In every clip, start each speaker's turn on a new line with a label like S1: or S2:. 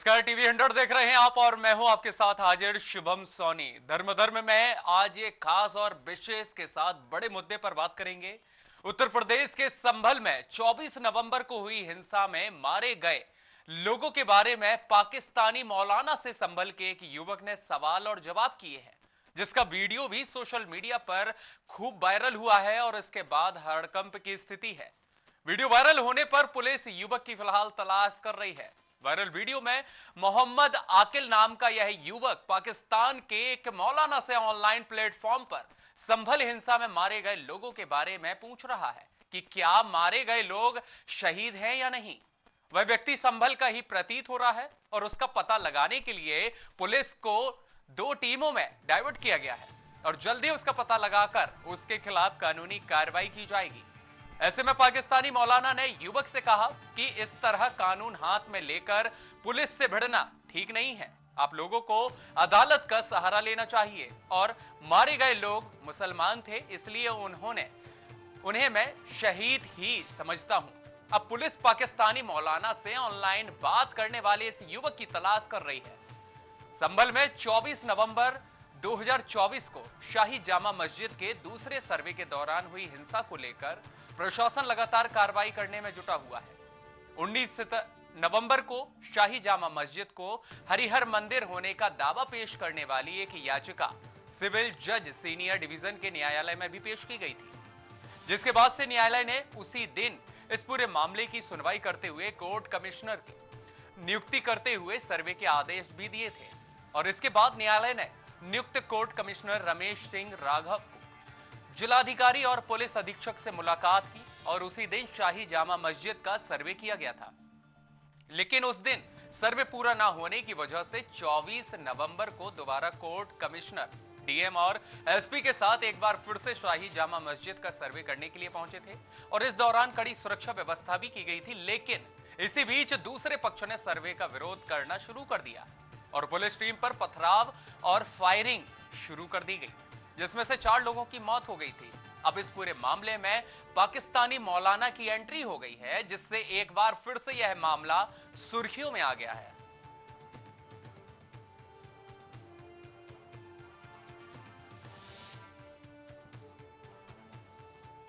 S1: नमस्कार, टीवी 100 देख रहे हैं आप और मैं हूं आपके साथ हाजिर शुभम सोनी। धर्म में आज एक खास और विशेष के साथ बड़े मुद्दे पर बात करेंगे। उत्तर प्रदेश के संभल में 24 नवंबर को हुई हिंसा में मारे गए लोगों के बारे में पाकिस्तानी मौलाना से संभल के एक युवक ने सवाल और जवाब किए हैं, जिसका वीडियो भी सोशल मीडिया पर खूब वायरल हुआ है और इसके बाद हड़कंप की स्थिति है। वीडियो वायरल होने पर पुलिस युवक की फिलहाल तलाश कर रही है। वायरल वीडियो में मोहम्मद आकिल नाम का यह युवक पाकिस्तान के एक मौलाना से ऑनलाइन प्लेटफॉर्म पर संभल हिंसा में मारे गए लोगों के बारे में पूछ रहा है कि क्या मारे गए लोग शहीद हैं या नहीं। वह व्यक्ति संभल का ही प्रतीत हो रहा है और उसका पता लगाने के लिए पुलिस को 2 टीमों में डाइवर्ट किया गया है और जल्दी उसका पता लगाकर उसके खिलाफ कानूनी कार्रवाई की जाएगी। ऐसे में पाकिस्तानी मौलाना ने युवक से कहा कि इस तरह कानून हाथ में लेकर पुलिस से भिड़ना ठीक नहीं है। आप लोगों को अदालत का सहारा लेना चाहिए और मारे गए लोग मुसलमान थे, इसलिए उन्हें मैं शहीद ही समझता हूं। अब पुलिस पाकिस्तानी मौलाना से ऑनलाइन बात करने वाले इस युवक की तलाश कर रही है। संभल में 24 नवंबर 2024 को शाही जामा मस्जिद के दूसरे सर्वे के दौरान हुई हिंसा को लेकर प्रशासन लगातार कार्रवाई करने में जुटा हुआ है। 19 नवंबर को शाही जामा मस्जिद को हरिहर मंदिर होने का दावा पेश करने वाली एक याचिका सिविल जज सीनियर डिवीजन के न्यायालय में भी पेश की गई थी, जिसके बाद से न्यायालय ने उसी दिन इस पूरे मामले की सुनवाई करते हुए कोर्ट कमिश्नर की नियुक्ति करते हुए सर्वे के आदेश भी दिए थे। और इसके बाद न्यायालय ने नियुक्त कोर्ट कमिश्नर रमेश सिंह राघव को जिलाधिकारी और पुलिस अधीक्षक से मुलाकात की और उसी दिन शाही जामा मस्जिद का सर्वे किया गया था। लेकिन उस दिन सर्वे पूरा ना होने की वजह से 24 नवंबर को दोबारा कोर्ट कमिश्नर डीएम और एसपी के साथ एक बार फिर से शाही जामा मस्जिद का सर्वे करने के लिए पहुंचे थे और इस दौरान कड़ी सुरक्षा व्यवस्था भी की गई थी। लेकिन इसी बीच दूसरे पक्ष ने सर्वे का विरोध करना शुरू कर दिया और पुलिस टीम पर पथराव और फायरिंग शुरू कर दी गई, जिसमें से 4 लोगों की मौत हो गई थी। अब इस पूरे मामले में पाकिस्तानी मौलाना की एंट्री हो गई है, जिससे एक बार फिर से यह मामला सुर्खियों में आ गया है।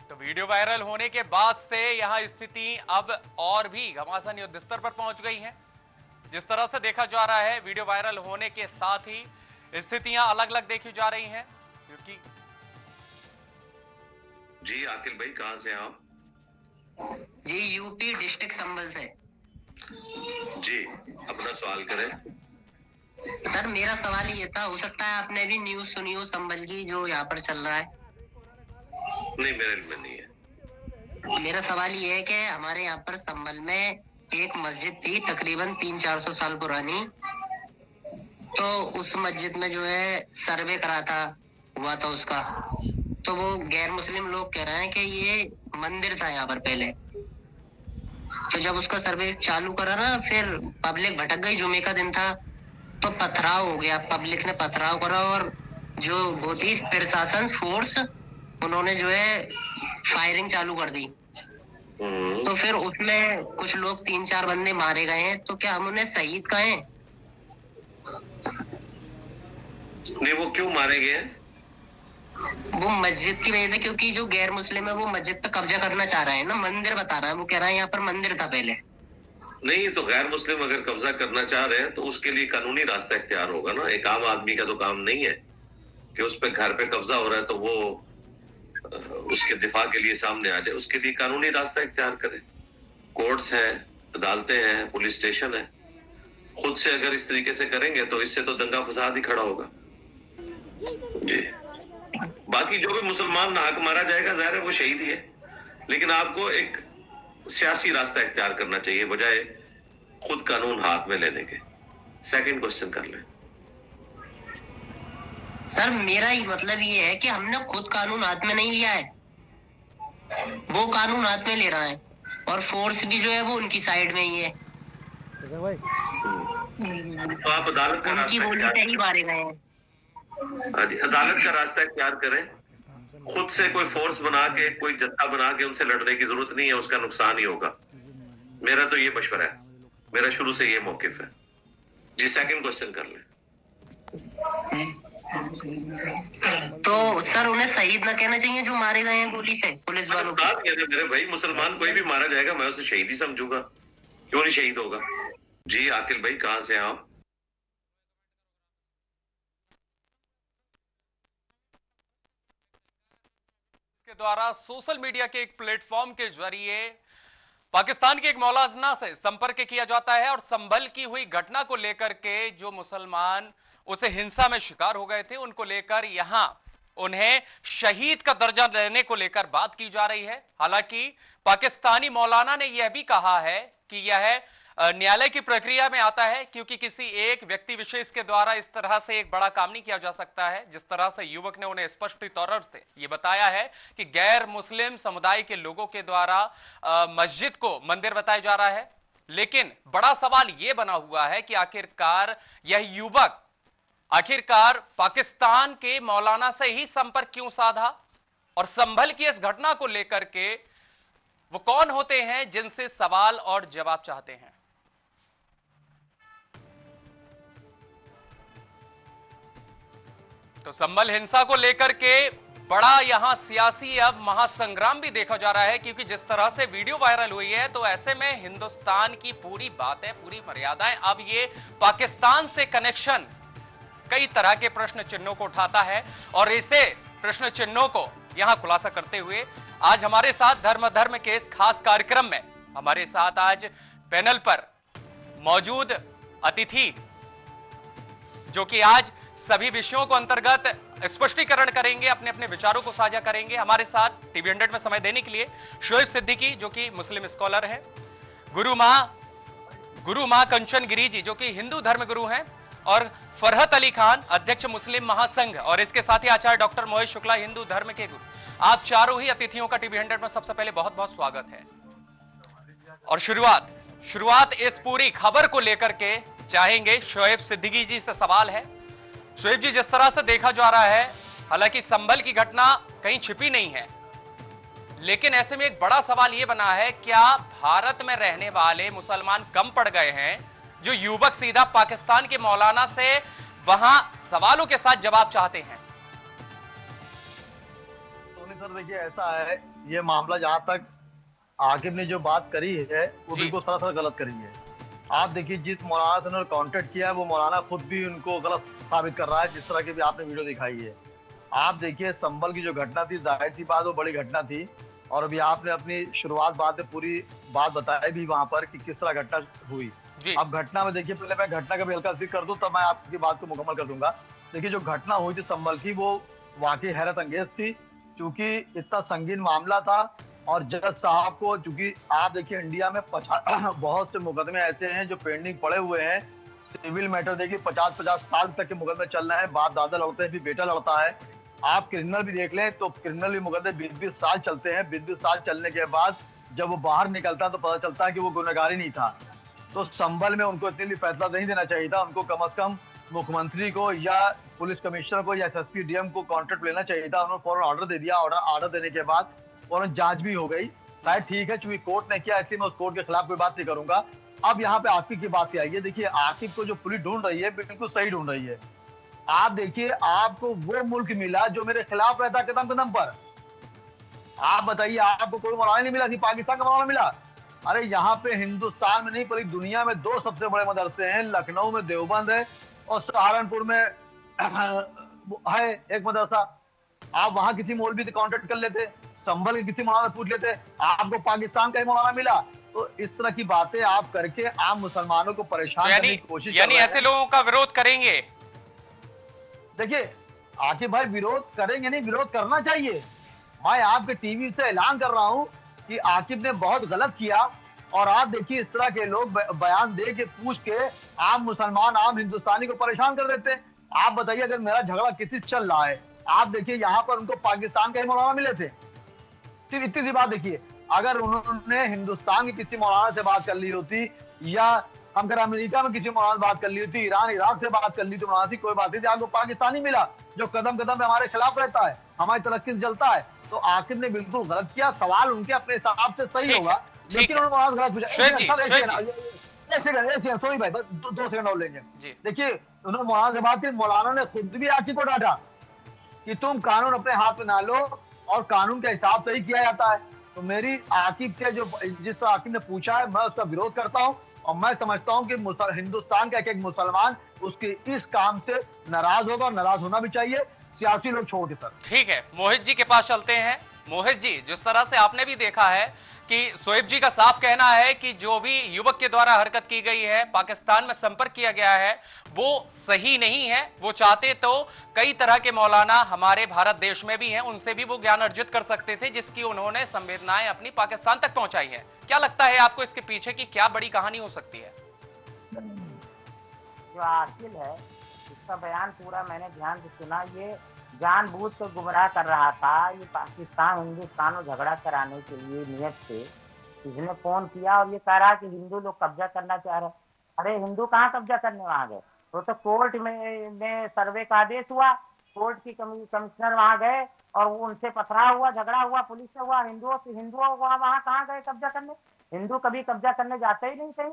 S1: तो वीडियो वायरल होने के बाद से यहां स्थिति अब और भी घमासान युद्ध स्तर पर पहुंच गई है। जिस तरह से देखा जा रहा है, वीडियो वायरल होने के साथ ही स्थितियां अलग अलग देखी जा रही हैं। क्योंकि
S2: जी आकिल भाई, कहां से आप?
S3: जी यूपी डिस्ट्रिक्ट संभल से।
S2: जी अपना सवाल करें।
S3: सर मेरा सवाल ये था, हो सकता है आपने भी न्यूज सुनी हो संभल की जो यहाँ पर चल रहा है।
S2: नहीं, मेरे में नहीं है।
S3: मेरा सवाल ये है कि हमारे यहाँ पर संभल में एक मस्जिद थी तकरीबन 300-400 साल पुरानी। तो उस मस्जिद में जो है सर्वे हुआ था उसका। तो वो गैर मुस्लिम लोग कह रहे हैं कि ये मंदिर था यहाँ पर पहले। तो जब उसका सर्वे चालू करा ना, फिर पब्लिक भटक गई, जुमे का दिन था, तो पथराव हो गया। पब्लिक ने पथराव करा और जो होती प्रशासन फोर्स, उन्होंने जो है फायरिंग चालू कर दी। तो फिर उसमें कुछ लोग 3-4 बंदे मारे गए हैं। तो क्या हम उन्हें शहीद कहें?
S2: नहीं, वो क्यों मारे गए?
S3: वो मस्जिद की वजह से, क्योंकि जो गैर मुस्लिम है वो मस्जिद पे कब्जा करना चाह रहा है ना, मंदिर बता रहा है। वो कह रहा है यहाँ पर मंदिर था पहले।
S2: नहीं, तो गैर मुस्लिम अगर कब्जा करना चाह रहे हैं तो उसके लिए कानूनी रास्ता इख्तियार होगा ना। एक आम आदमी का तो काम नहीं है कि उस पे घर पे कब्जा हो रहा है तो वो उसके दिफा के लिए सामने आ जाए। उसके लिए कानूनी रास्ता इख्तियार करे। कोर्ट्स हैं, अदालतें हैं, पुलिस स्टेशन है। खुद से अगर इस तरीके से करेंगे तो इससे तो दंगा फसाद ही खड़ा होगा। जी, बाकी जो भी मुसलमान नाहक मारा जाएगा, जाहिर है वो शहीद ही है, लेकिन आपको एक सियासी रास्ता इख्तियार करना चाहिए बजाय खुद कानून हाथ में लेने के। सेकंड क्वेश्चन कर ले।
S3: सर मेरा ही मतलब ये है कि हमने खुद कानून हाथ में नहीं लिया है, वो कानून हाथ में ले रहा है और फोर्स भी जो है वो उनकी साइड में ही है।
S2: तो आप अदालत का
S3: उनकी बोली पे ही मारे गए हैं।
S2: अदालत का रास्ता इख्तियार करें। खुद से कोई फोर्स बना के, कोई जत्था बना के उनसे लड़ने की जरूरत नहीं है, उसका नुकसान ही होगा। मेरा तो ये मशवरा है, मेरा शुरू से ये मौकिफ है। जी, सेकंड क्वेश्चन कर लें।
S3: तो सर उन्हें शहीद न कहना चाहिए जो मारे गए हैं गोली से, पुलिस वालों को?
S2: मेरे भाई, मुसलमान कोई भी मारा जाएगा मैं उसे शहीद ही समझूंगा, क्यों नहीं शहीद होगा। जी आकिल भाई, कहां से हैं आप?
S1: के द्वारा सोशल मीडिया के एक प्लेटफॉर्म के जरिए पाकिस्तान के एक मौलाना से संपर्क किया जाता है और संभल की हुई घटना को लेकर के जो मुसलमान उसे हिंसा में शिकार हो गए थे उनको लेकर यहां उन्हें शहीद का दर्जा लेने को लेकर बात की जा रही है। हालांकि पाकिस्तानी मौलाना ने यह भी कहा है कि यह न्यायालय की प्रक्रिया में आता है, क्योंकि किसी एक व्यक्ति विशेष के द्वारा इस तरह से एक बड़ा काम नहीं किया जा सकता है। जिस तरह से युवक ने उन्हें स्पष्ट तौर से यह बताया है कि गैर मुस्लिम समुदाय के लोगों के द्वारा मस्जिद को मंदिर बताया जा रहा है, लेकिन बड़ा सवाल यह बना हुआ है कि आखिरकार यह युवक आखिरकार पाकिस्तान के मौलाना से ही संपर्क क्यों साधा, और संभल की इस घटना को लेकर के वो कौन होते हैं जिनसे सवाल और जवाब चाहते हैं। तो संभल हिंसा को लेकर के बड़ा यहां सियासी अब महासंग्राम भी देखा जा रहा है, क्योंकि जिस तरह से वीडियो वायरल हुई है तो ऐसे में हिंदुस्तान की पूरी बातें, पूरी मर्यादाएं, अब ये पाकिस्तान से कनेक्शन कई तरह के प्रश्न चिन्हों को उठाता है। और इसे प्रश्न चिन्हों को यहां खुलासा करते हुए आज हमारे साथ धर्म के इस खास कार्यक्रम में हमारे साथ आज पैनल पर मौजूद अतिथि जो कि आज सभी विषयों को अंतर्गत स्पष्टीकरण करेंगे, अपने अपने विचारों को साझा करेंगे। हमारे साथ टीवी 100 में समय देने के लिए शोएब सिद्दीकी जो कि मुस्लिम स्कॉलर हैं, गुरु मां कंचन गिरी जी जो कि हिंदू धर्म गुरु हैं, और फरहत अली खान अध्यक्ष मुस्लिम महासंघ, और इसके साथ ही आचार्य डॉक्टर मोहित शुक्ला हिंदू धर्म के गुरु। आप चारों ही अतिथियों का टीवी 100 में सबसे पहले बहुत बहुत स्वागत है। और शुरुआत इस पूरी खबर को लेकर के चाहेंगे शोएब सिद्दीकी जी से। सवाल है शोएब जी, जिस तरह से देखा जा रहा है, हालांकि संभल की घटना कहीं छिपी नहीं है, लेकिन ऐसे में एक बड़ा सवाल यह बना है, क्या भारत में रहने वाले मुसलमान कम पड़ गए हैं जो युवक सीधा पाकिस्तान के मौलाना से वहां सवालों के साथ जवाब चाहते हैं?
S4: सर देखिए, ऐसा है, ये मामला जहां तक आकिब ने जो बात करी है वो बिल्कुल सरासर गलत करी है। आप देखिए, जिस मौलाना से उन्होंने कांटेक्ट किया है वो मौलाना खुद भी उनको गलत साबित कर रहा है, जिस तरह की भी आपने वीडियो दिखाई है। आप देखिए, संभल की जो घटना थी, जाहिर सी बात वो बड़ी घटना थी, और अभी आपने अपनी शुरुआत बात में पूरी बात बताई भी वहां पर कि किस तरह घटना हुई। अब घटना में देखिए, पहले मैं घटना का भी हल्का जिक्र कर दूं, तब मैं आपकी बात को मुकम्मल कर दूंगा। देखिए, जो घटना हुई थी संभल की, वो वाकई हैरत अंगेज थी, क्योंकि इतना संगीन मामला था। और जज साहब को, चूंकि आप देखिए इंडिया में बहुत से मुकदमे ऐसे हैं जो पेंडिंग पड़े हुए हैं। सिविल मैटर देखिए 50-50 साल तक के मुकदमे चल रहे हैं, बाप दादा लड़ते हैं, फिर बेटा लड़ता है। आप क्रिमिनल भी देख लें तो क्रिमिनल भी मुकदमे 20-20 साल चलते हैं। 20-20 साल चलने के बाद जब वो बाहर निकलता है तो पता चलता है कि वो गुनहगार ही नहीं था। तो संभल में उनको इतने लिए फैसला नहीं देना चाहिए था, उनको कम से कम मुख्यमंत्री को या पुलिस कमिश्नर को या एसएसपी डीएम को कॉन्ट्रैक्ट लेना चाहिए था। उन्होंने फौरन ऑर्डर दे दिया, ऑर्डर देने के बाद फौरन जांच भी हो गई। शायद ठीक है, चूंकि कोर्ट ने किया, इसलिए मैं उस कोर्ट के खिलाफ कोई बात नहीं करूंगा। अब यहाँ पे आकिब की बात आई है। देखिए, आकिब को जो पुलिस ढूंढ रही है बिल्कुल सही ढूंढ रही है। आप देखिए, आपको वो मुल्क मिला जो मेरे खिलाफ रहता कदम कदम पर। आप बताइए, आपको कोई मौलाना नहीं मिला कि पाकिस्तान का मौलाना मिला? अरे यहाँ पे हिंदुस्तान में नहीं, पूरी दुनिया में 2 सबसे बड़े मदरसे हैं। लखनऊ में देवबंद है और सहारनपुर में है एक मदरसा। आप वहां किसी मौलवी से कॉन्टेक्ट कर लेते, संभल के किसी मौलाना पूछ लेते, आपको पाकिस्तान का ही मौलाना मिला। तो इस तरह की बातें आप करके आम मुसलमानों को परेशान करने की कोशिश,
S1: यानी ऐसे लोगों का विरोध करेंगे?
S4: देखिए आकिब भाई, विरोध करेंगे नहीं, विरोध करना चाहिए। मैं आपके टीवी से ऐलान कर रहा हूं कि आकिब ने बहुत गलत किया। और आप देखिए, इस तरह के लोग बयान दे के पूछ के आम मुसलमान, आम हिंदुस्तानी को परेशान कर देते हैं। आप बताइए, अगर मेरा झगड़ा किसी से चल रहा है, आप देखिए यहाँ पर उनको पाकिस्तान के ही मौलाना मिले थे। सिर्फ इतनी सी बात देखिए, अगर उन्होंने हिंदुस्तान के किसी मौलाना से बात कर ली होती, या हम अगर अमेरिका में किसी मौलाना से बात कर ली होती, ईरान इराक से बात कर ली तो मौलाना, कोई बात नहीं। आपको पाकिस्तानी मिला जो कदम कदम पे हमारे खिलाफ रहता है, हमारी तरक्की से चलता है। तो आकिब ने बिल्कुल गलत किया। सवाल उनके अपने हिसाब से सही होगा, लेकिन उन्होंने गलत पूछा। एक सेकंड सॉरी भाई, बस 2 सेकंड और लेंगे।
S1: जी
S4: देखिए उन्होंने मौलाना से बात की, मौलाना ने खुद भी आकिब को डांटा कि तुम कानून अपने हाथ में ना लो और कानून के हिसाब से ही किया जाता है। तो मेरी आकिब से जो जिस तरह आकिब ने पूछा है, मैं उसका विरोध करता हूँ और मैं समझता हूँ कि हिंदुस्तान का एक मुसलमान उसके इस काम से नाराज होगा और नाराज होना भी चाहिए, सियासी लोग छोड़ के। सर
S1: ठीक है, मोहित जी के पास चलते हैं। मोहित जी, जिस तरह से आपने भी देखा है कि शोएब जी का साफ कहना है कि जो भी युवक के द्वारा हरकत की गई है, पाकिस्तान में संपर्क किया गया है, वो सही नहीं है। वो चाहते तो कई तरह के मौलाना हमारे भारत देश में भी हैं, उनसे भी वो ज्ञान अर्जित कर सकते थे, जिसकी उन्होंने संवेदनाएं अपनी पाकिस्तान तक पहुंचाई हैं। क्या लगता है आपको इसके पीछे की क्या बड़ी कहानी हो सकती है?
S5: जो आकिल है, इसका बयान पूरा मैंने ध्यान से सुना। ये जानबूझ कर गुमराह कर रहा था। ये पाकिस्तान हिंदुस्तान में झगड़ा कराने के लिए नियत से इसने फोन किया और ये कह रहा कि हिंदू लोग कब्जा करना चाह रहे। अरे हिंदू कहाँ कब्जा करने वहां गए? तो कोर्ट में सर्वे का आदेश हुआ, कोर्ट की कमिश्नर वहां गए और उनसे पथरा हुआ, झगड़ा हुआ, पुलिस से हुआ, हिंदुओं वहां कहाँ गए कब्जा करने? हिंदू कभी कब्जा करने जाते ही नहीं कहीं।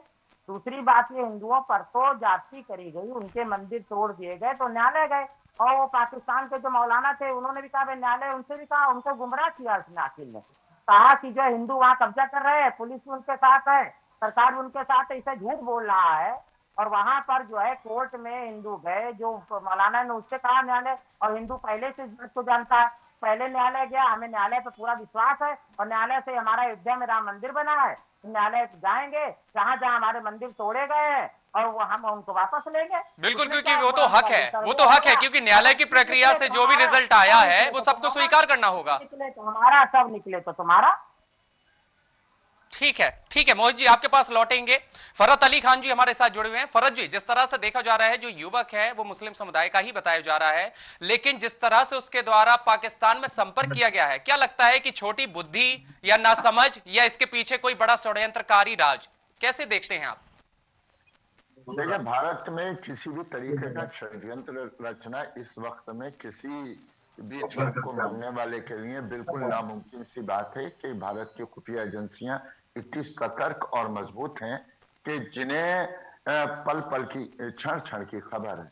S5: दूसरी बात, ये हिंदुओं पर तो जाति करी गई, उनके मंदिर तोड़ दिए गए तो न्यायालय गए और वो पाकिस्तान के जो मौलाना थे उन्होंने भी कहा, न्यायालय उनसे भी कहा, उनको गुमराह किया उसने। आकिल ने कहा कि जो हिंदू वहां कब्जा कर रहे हैं, पुलिस भी उनके साथ है, सरकार भी उनके साथ है, इसे झूठ बोल रहा है। और वहां पर जो है कोर्ट में हिंदू गए, जो मौलाना ने उससे कहा न्यायालय, और हिंदू पहले से इस बात को जानता है, पहले न्यायालय गया, हमें न्यायालय पर पूरा विश्वास है और न्यायालय से हमारा अयोध्या में राम मंदिर बना है, न्यायालय जाएंगे, जहां जहां हमारे मंदिर तोड़े गए हैं और वो हम उनको वापस लेंगे।
S1: बिल्कुल, क्योंकि वो तो हक है, वो तो हक है, क्योंकि न्यायालय की प्रक्रिया से जो भी रिजल्ट आया है वो सबको स्वीकार करना होगा।
S5: निकले तो हमारा, सब निकले तो तुम्हारा।
S1: ठीक है, ठीक है मोहित जी, आपके पास लौटेंगे। फरत अली खान जी हमारे साथ जुड़े हुए हैं। फरत जी, जिस तरह से देखा जा रहा है जो युवक है वो मुस्लिम समुदाय का ही बताया जा रहा है, लेकिन जिस तरह से उसके द्वारा पाकिस्तान में संपर्क किया गया है, क्या लगता है कि छोटी बुद्धि या नासमझ या इसके पीछे कोई बड़ा षड्यंत्रकारी राज, कैसे देखते हैं आप?
S6: देखिए, भारत में किसी भी तरीके का षड्यंत्र रचना इस वक्त में किसी भी को मानने वाले के लिए बिल्कुल नामुमकिन सी बात है कि भारत की खुफिया एजेंसियां इतनी सतर्क और मजबूत हैं कि जिन्हें पल पल की, क्षण क्षण की खबर है।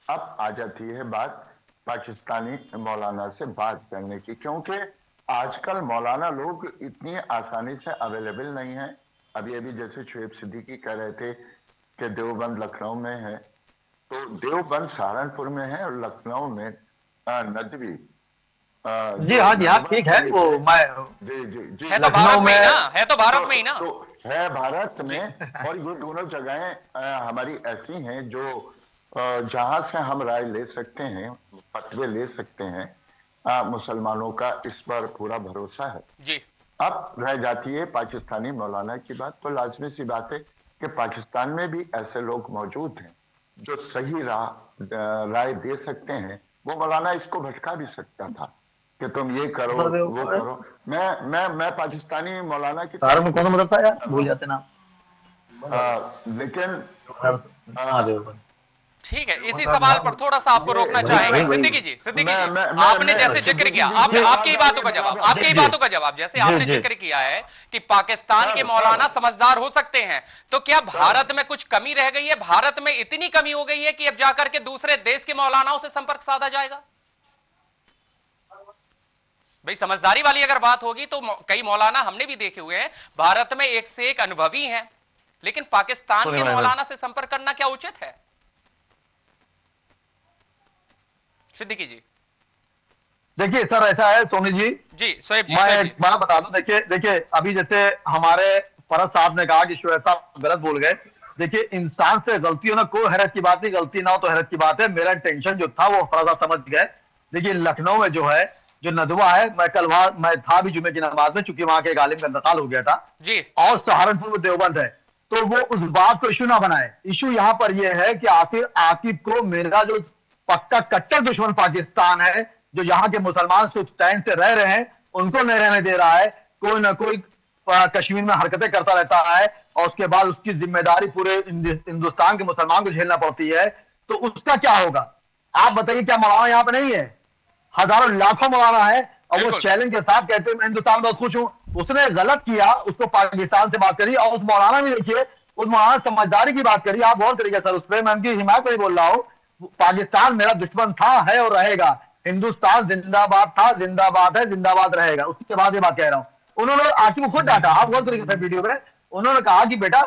S6: अब आ जाती है बात पाकिस्तानी मौलाना से बात करने की, क्योंकि आजकल मौलाना लोग इतनी आसानी से अवेलेबल नहीं है। अभी अभी जैसे शोएब सिद्दीकी कह रहे थे कि देवबंद लखनऊ में है, तो देवबंद सहारनपुर में है और लखनऊ में नदवी।
S4: जी हाँ, जी हाँ, ठीक है। वो मैं
S6: जी
S1: है तो भारत में ही ना, है तो भारत में ही ना,
S6: तो है भारत में। और ये दोनों जगहें हमारी ऐसी हैं जो जहां से हम राय ले सकते हैं, फतवे ले सकते हैं। मुसलमानों का इस पर पूरा भरोसा है
S1: जी।
S6: अब रह जाती है पाकिस्तानी मौलाना की बात, तो लाजमी सी बात है कि पाकिस्तान में भी ऐसे लोग मौजूद हैं जो सही राय दे सकते हैं। वो मौलाना इसको भटका भी सकता था कि तुम ये करो वो करो। मैं पाकिस्तानी मौलाना की
S4: में कौन मदद था यार, भूल जाते ना।
S6: लेकिन
S1: ठीक है, इसी सवाल पर थोड़ा सा आपको रोकना चाहेंगे। सिद्दीकी जी, आपने जैसे जिक्र किया, आपने आपकी बातों का जवाब, आपकी बातों का जवाब, जैसे आपने जिक्र किया है कि पाकिस्तान के मौलाना समझदार हो सकते हैं, तो क्या भारत में कुछ कमी रह गई है? भारत में इतनी कमी हो गई है कि अब जाकर के दूसरे देश के मौलानाओं से संपर्क साधा जाएगा? भाई समझदारी वाली अगर बात होगी तो कई मौलाना हमने भी देखे हुए हैं, भारत में एक से एक अनुभवी हैं, लेकिन पाकिस्तान के मौलाना से संपर्क करना क्या उचित है? सिद्दीकी जी।
S4: देखिए सर, ऐसा है सोनी जी,
S1: शोएब जी,
S4: मैं एक बात बता दूं। देखिए अभी जैसे हमारे फरज साहब ने कहा कि शोएब साहब गलत बोल गए। देखिए इंसान से गलती होना कोई हैरत की बात नहीं, गलती ना हो तो हैरत की बात है। मेरा टेंशन जो था वो फरज साहब समझ गए। देखिए लखनऊ में जो है, जो नदवा है, मैं कल वहां मैं था भी जुमे की नमाज में, चूंकि वहां के एक आलिम का इंतकाल हो गया था
S1: जी, और
S4: सहारनपुर में देवबंद है, तो वो उस बात को इशू ना बनाए। इशू यहाँ पर यह है कि आखिर आकिब को मेरा जो पक्का कट्टर दुश्मन पाकिस्तान है, जो यहाँ के मुसलमान सुख चैन से रह रहे हैं, उनको नहीं रहने दे रहा है, कोई ना कोई कश्मीर में हरकतें करता रहता है और उसके बाद उसकी जिम्मेदारी पूरे हिंदुस्तान के मुसलमान को झेलना पड़ती है, तो उसका क्या होगा? आप बताइए, क्या मौलाना यहाँ पे नहीं है? हजारों लाखों मौलाना है और वो चैलेंज के साथ कहते हैं मैं हिंदुस्तान बहुत खुश हूं। उसने गलत किया, उसको पाकिस्तान से बात करी और उस मौलाना ने देखिए उस मौलाना समझदारी की बात करी, आप गौर करिएगा सर उस पर, मैं उनकी हिमायत नहीं बोल रहा हूँ। पाकिस्तान मेरा दुश्मन था, है और रहेगा, हिंदुस्तान जिंदाबाद था, जिंदाबाद है, जिंदाबाद रहेगा, उसके बाद ये बात कह रहा हूँ। उन्होंने आके वो खुद डांटा, आप गौर करिएगा वीडियो में, उन्होंने कहा कि बेटा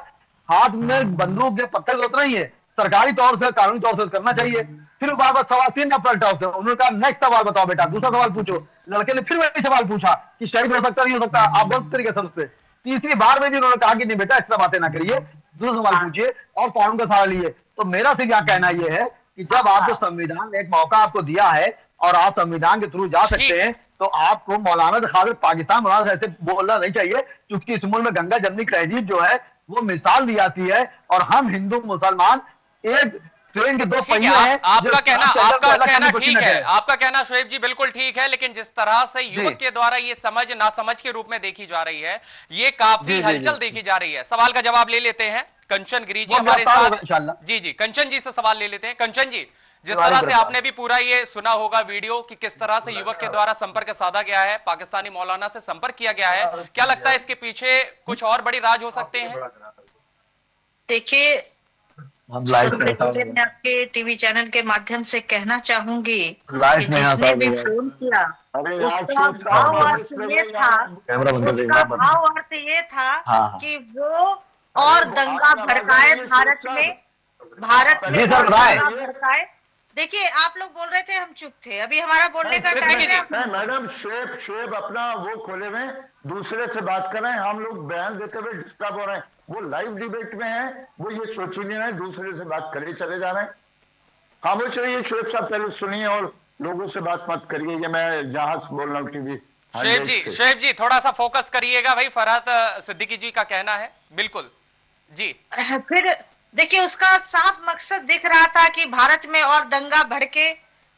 S4: हाथ में बंदूक या पत्थर जरूरत नहीं है, सरकारी तौर से कानूनी तौर से करना चाहिए। फिर बार बार सवाल फिर न पलटा उससे, उन्होंने कहा नेक्स्ट सवाल बताओ बेटा, दूसरा सवाल पूछो। लड़के ने फिर वही सवाल पूछा कि शहीद हो सकता नहीं हो सकता, आप गलत तरीके से उससे। तीसरी बार में भी उन्होंने कहा कि नहीं बेटा इस तरह बातें ना करिए, दूसरा सवाल पूछिए और कानून का सहारा लिए। तो मेरा सिर्फ यहाँ कहना यह है कि जब आपको संविधान ने एक मौका आपको दिया है और आप संविधान के थ्रू जा सकते हैं, तो आपको मौलाना खालिद पाकिस्तान मौलाना ऐसे बोलना नहीं चाहिए, क्योंकि इस मुल्क में गंगा जमनी तहजीब जो है वो मिसाल दी जाती है, और हम हिंदू मुसलमान एक ट्रेन के दो पहिए हैं।
S1: आपका कहना ठीक है, आपका कहना शोएब जी बिल्कुल ठीक है, लेकिन जिस तरह से युवक के द्वारा ये समझ नासमझ के रूप में देखी जा रही है, ये काफी हलचल देखी जा रही है। सवाल का जवाब ले लेते हैं, कंचन गिरी जी हमारे साथ। जी कंचन जी से सवाल ले लेते हैं। कंचन जी, जिस तरह से आपने भी पूरा ये सुना होगा वीडियो कि किस तरह से युवक के द्वारा संपर्क साधा गया है, पाकिस्तानी मौलाना से संपर्क किया गया है, क्या लगता है इसके पीछे कुछ और बड़ी राज हो सकते हैं?
S7: देखिए, मैं आपके टीवी चैनल के माध्यम से कहना चाहूंगी कि जिसने भी फोन किया उसका भाव अर्थ ये था कि वो और दंगा भड़काए भारत में दंगा भड़काए। देखिए, आप लोग बोल रहे थे, हम चुप थे, अभी हमारा बोलने का टाइम है।
S6: मैडम शेब अपना वो खोले हुए दूसरे से बात कर रहे हैं, हम लोग बयान देते हुए डिस्टर्ब हो रहे हैं, वो लाइव डिबेट में है, वो ये सोच ही नहीं रहे, दूसरे से बात करे चले जा रहे हैं। खामोश रहिए शेब साहब, पहले सुनिए और लोगों से बात मत करिए, ये मैं जहां से बोल रहा हूँ टीवी।
S1: शेब जी थोड़ा सा फोकस करिएगा भाई, फरहाद सिद्दीकी जी का कहना है। बिल्कुल जी।
S7: फिर देखिए, उसका साफ मकसद दिख रहा था कि भारत में और दंगा भड़के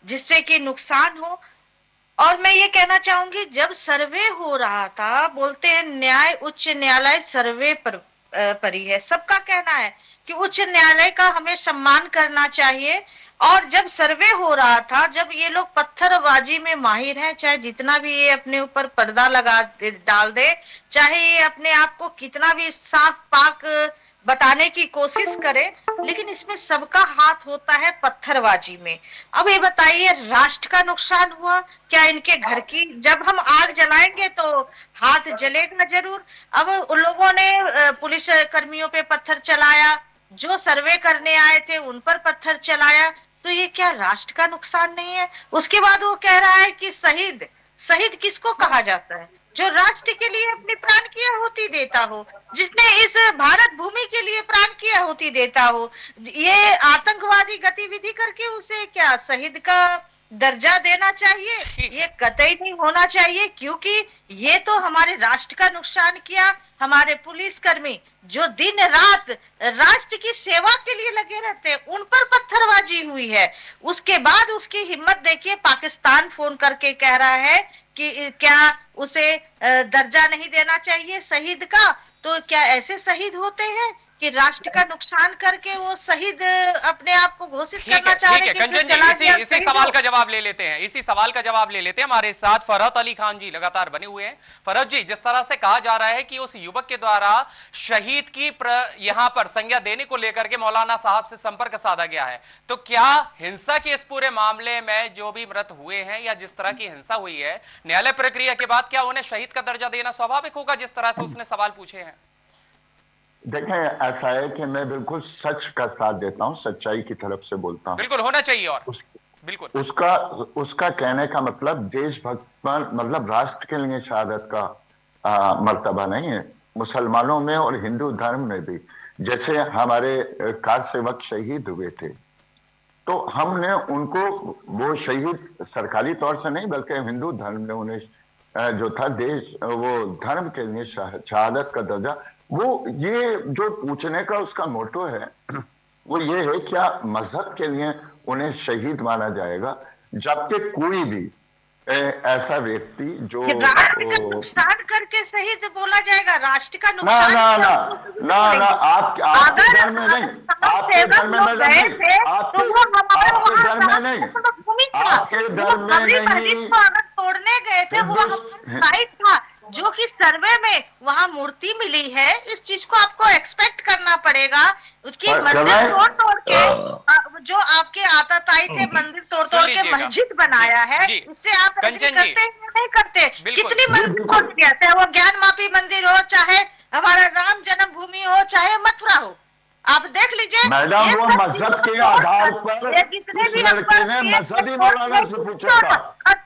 S7: जिससे कि नुकसान हो। और मैं ये कहना चाहूंगी, जब सर्वे हो रहा था, बोलते हैं न्याय उच्च न्यायालय सर्वे पर ही है, सबका कहना है कि उच्च न्यायालय का हमें सम्मान करना चाहिए। और जब सर्वे हो रहा था, जब ये लोग पत्थरबाजी में माहिर हैं, चाहे जितना भी ये अपने ऊपर पर्दा डाल दे, चाहे ये अपने आप को कितना भी साफ पाक बताने की कोशिश करे, लेकिन इसमें सबका हाथ होता है पत्थरबाजी में। अब ये बताइए, राष्ट्र का नुकसान हुआ क्या? इनके घर की जब हम आग जलाएंगे तो हाथ जलेगा जरूर। अब उन लोगों ने पुलिस कर्मियों पे पत्थर चलाया, जो सर्वे करने आए थे उन पर पत्थर चलाया, तो ये क्या राष्ट्र का नुकसान नहीं है? उसके बाद वो कह रहा है कि शहीद किसको कहा जाता है? जो राष्ट्र के लिए अपनी प्राण की आहुति देता हो, जिसने इस भारत भूमि के लिए प्राण की आहुति देता हो। ये आतंकवादी गतिविधि करके उसे क्या शहीद का दर्जा देना चाहिए? ये कतई नहीं होना चाहिए, क्योंकि ये तो हमारे राष्ट्र का नुकसान किया। हमारे पुलिसकर्मी जो दिन रात राष्ट्र की सेवा के लिए लगे रहते हैं, उन पर पत्थरबाजी हुई है। उसके बाद उसकी हिम्मत देखिए, पाकिस्तान फोन करके कह रहा है कि क्या उसे दर्जा नहीं देना चाहिए शहीद का? तो क्या ऐसे शहीद होते हैं कि राष्ट्र का नुकसान करके वो शहीद अपने आप को घोषित करना चाह रहे हैं?
S1: कंचन जी, इसी सवाल का जवाब ले लेते हैं, हमारे साथ फरहत अली खान जी लगातार बने हुए हैं। फरहत जी, जिस तरह से कहा जा रहा है कि उस युवक के द्वारा शहीद की यहाँ पर संज्ञा देने को लेकर के मौलाना साहब से संपर्क साधा गया है, तो क्या हिंसा के इस पूरे मामले में जो भी मृत हुए हैं या जिस तरह की हिंसा हुई है, न्यायालय प्रक्रिया के बाद क्या उन्हें शहीद का दर्जा देना स्वाभाविक होगा, जिस तरह से उसने सवाल पूछे हैं?
S6: देखें, ऐसा है कि मैं बिल्कुल सच का साथ देता हूं, सच्चाई की तरफ से बोलता हूं।
S1: बिल्कुल होना चाहिए। और बिल्कुल
S6: उसका कहने का मतलब देशभक्त मतलब राष्ट्र के लिए शहादत का मर्तबा नहीं है। मुसलमानों में और हिंदू धर्म में भी जैसे हमारे कार सेवक शहीद हुए थे, तो हमने उनको वो शहीद सरकारी तौर से नहीं बल्कि हिंदू धर्म ने उन्हें जो था देश वो धर्म के लिए शहादत का दर्जा, वो ये जो पूछने का उसका मोटो है वो ये है क्या मजहब के लिए उन्हें शहीद माना जाएगा, जबकि कोई भी ऐसा व्यक्ति जो
S7: राष्ट्र का नुकसान करके शहीद बोला जाएगा? राष्ट्र का नुकसान
S6: ना आपके धर्म में नहीं, आपके धर्म में नहीं, आपके धर्म में नहीं, आपके धर्म में नहीं,
S7: तोड़ने गए थे वो साइड था, जो कि सर्वे में वहाँ मूर्ति मिली है, इस चीज को आपको एक्सपेक्ट करना पड़ेगा। उसकी मंदिर तोड़ तोड़ के जो आपके आताताई थे मंदिर तोड़ तोड़ के मस्जिद बनाया है, इससे आप करते हैं या नहीं करते? कितनी मंदिर तोड़ दिया, चाहे वो ज्ञान मापी मंदिर हो, चाहे हमारा राम जन्मभूमि हो, चाहे मथुरा हो, आप देख लीजिए।
S6: मैडम वो मजहब के आधार पर
S7: जितने भी
S6: लड़के ने मजहबी मौलाना से पूछा था,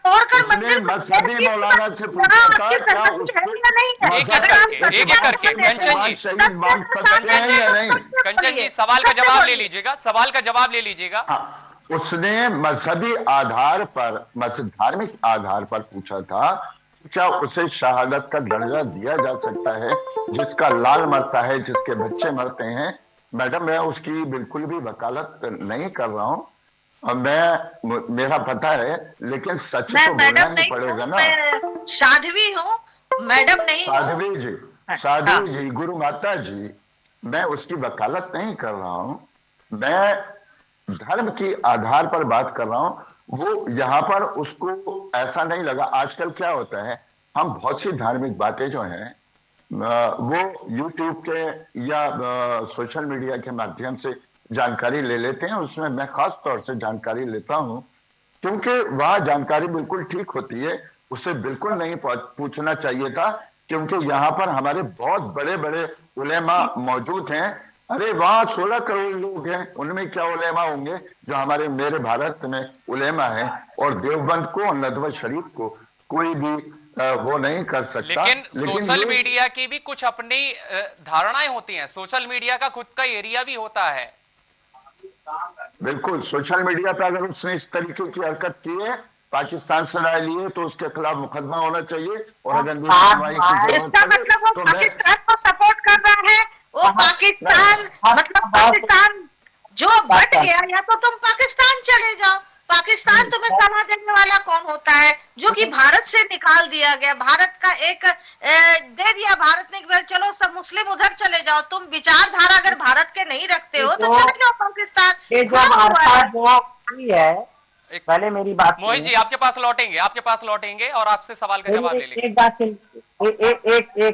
S7: तोड़कर मंदिर
S6: मजहबी मौलाना से पूछा था
S1: कंचन जी सवाल का जवाब ले लीजिएगा, सवाल का जवाब ले लीजिएगा।
S6: उसने मजहबी आधार पर, धार्मिक आधार पर पूछा था क्या उसे शहादत का दर्जा दिया जा सकता है, जिसका लाल मरता है, जिसके बच्चे मरते हैं। मैडम मैं उसकी बिल्कुल भी वकालत नहीं कर रहा हूँ, मेरा पता है, लेकिन सच तो बोलना नहीं पड़ेगा ना।
S7: साध्वी हूँ मैडम, नहीं
S6: साध्वी जी, साध्वी जी, गुरु माता जी, मैं उसकी वकालत नहीं कर रहा हूँ, मैं धर्म की आधार पर बात कर रहा हूँ। वो यहाँ पर उसको ऐसा नहीं लगा। आजकल क्या होता है, हम बहुत सी धार्मिक बातें जो हैं वो YouTube के या सोशल मीडिया के माध्यम से जानकारी ले लेते हैं। उसमें मैं खास तौर से जानकारी लेता हूं क्योंकि वह जानकारी बिल्कुल ठीक होती है, उसे बिल्कुल नहीं पूछना चाहिए था, क्योंकि यहाँ पर हमारे बहुत बड़े बड़े उलेमा मौजूद हैं। अरे वहाँ 16 करोड़ लोग हैं, उनमें क्या उलेमा होंगे जो हमारे मेरे भारत में उलेमा है। और देवबंद को और नदवा शरीफ को कोई भी वो नहीं कर सकता।
S1: लेकिन सोशल मीडिया की भी कुछ अपनी धारणाएं होती हैं, सोशल मीडिया का खुद का एरिया भी होता है।
S6: बिल्कुल, सोशल मीडिया पर अगर उसने इस तरीके की हरकत की है, पाकिस्तान से राय लिए, तो उसके खिलाफ मुकदमा होना चाहिए। और अगर
S7: इसका मतलब वो पाकिस्तान को सपोर्ट कर रहा है, वो पाकिस्तान मतलब पाकिस्तान जो बट गया, या तो तुम पाकिस्तान चले जाओ, पाकिस्तान तुम्हें सलाह देने वाला कौन होता है? जो कि भारत से निकाल दिया गया, भारत का एक दे दिया भारत ने, चलो सब मुस्लिम उधर चले जाओ, तुम विचारधारा अगर भारत के नहीं रखते हो तो चले जाओ पाकिस्तान।
S5: ये जो है, पहले मेरी बात
S1: मोहित जी आपके पास लौटेंगे और आपसे सवाल का जवाब ले लेंगे।
S5: एक बात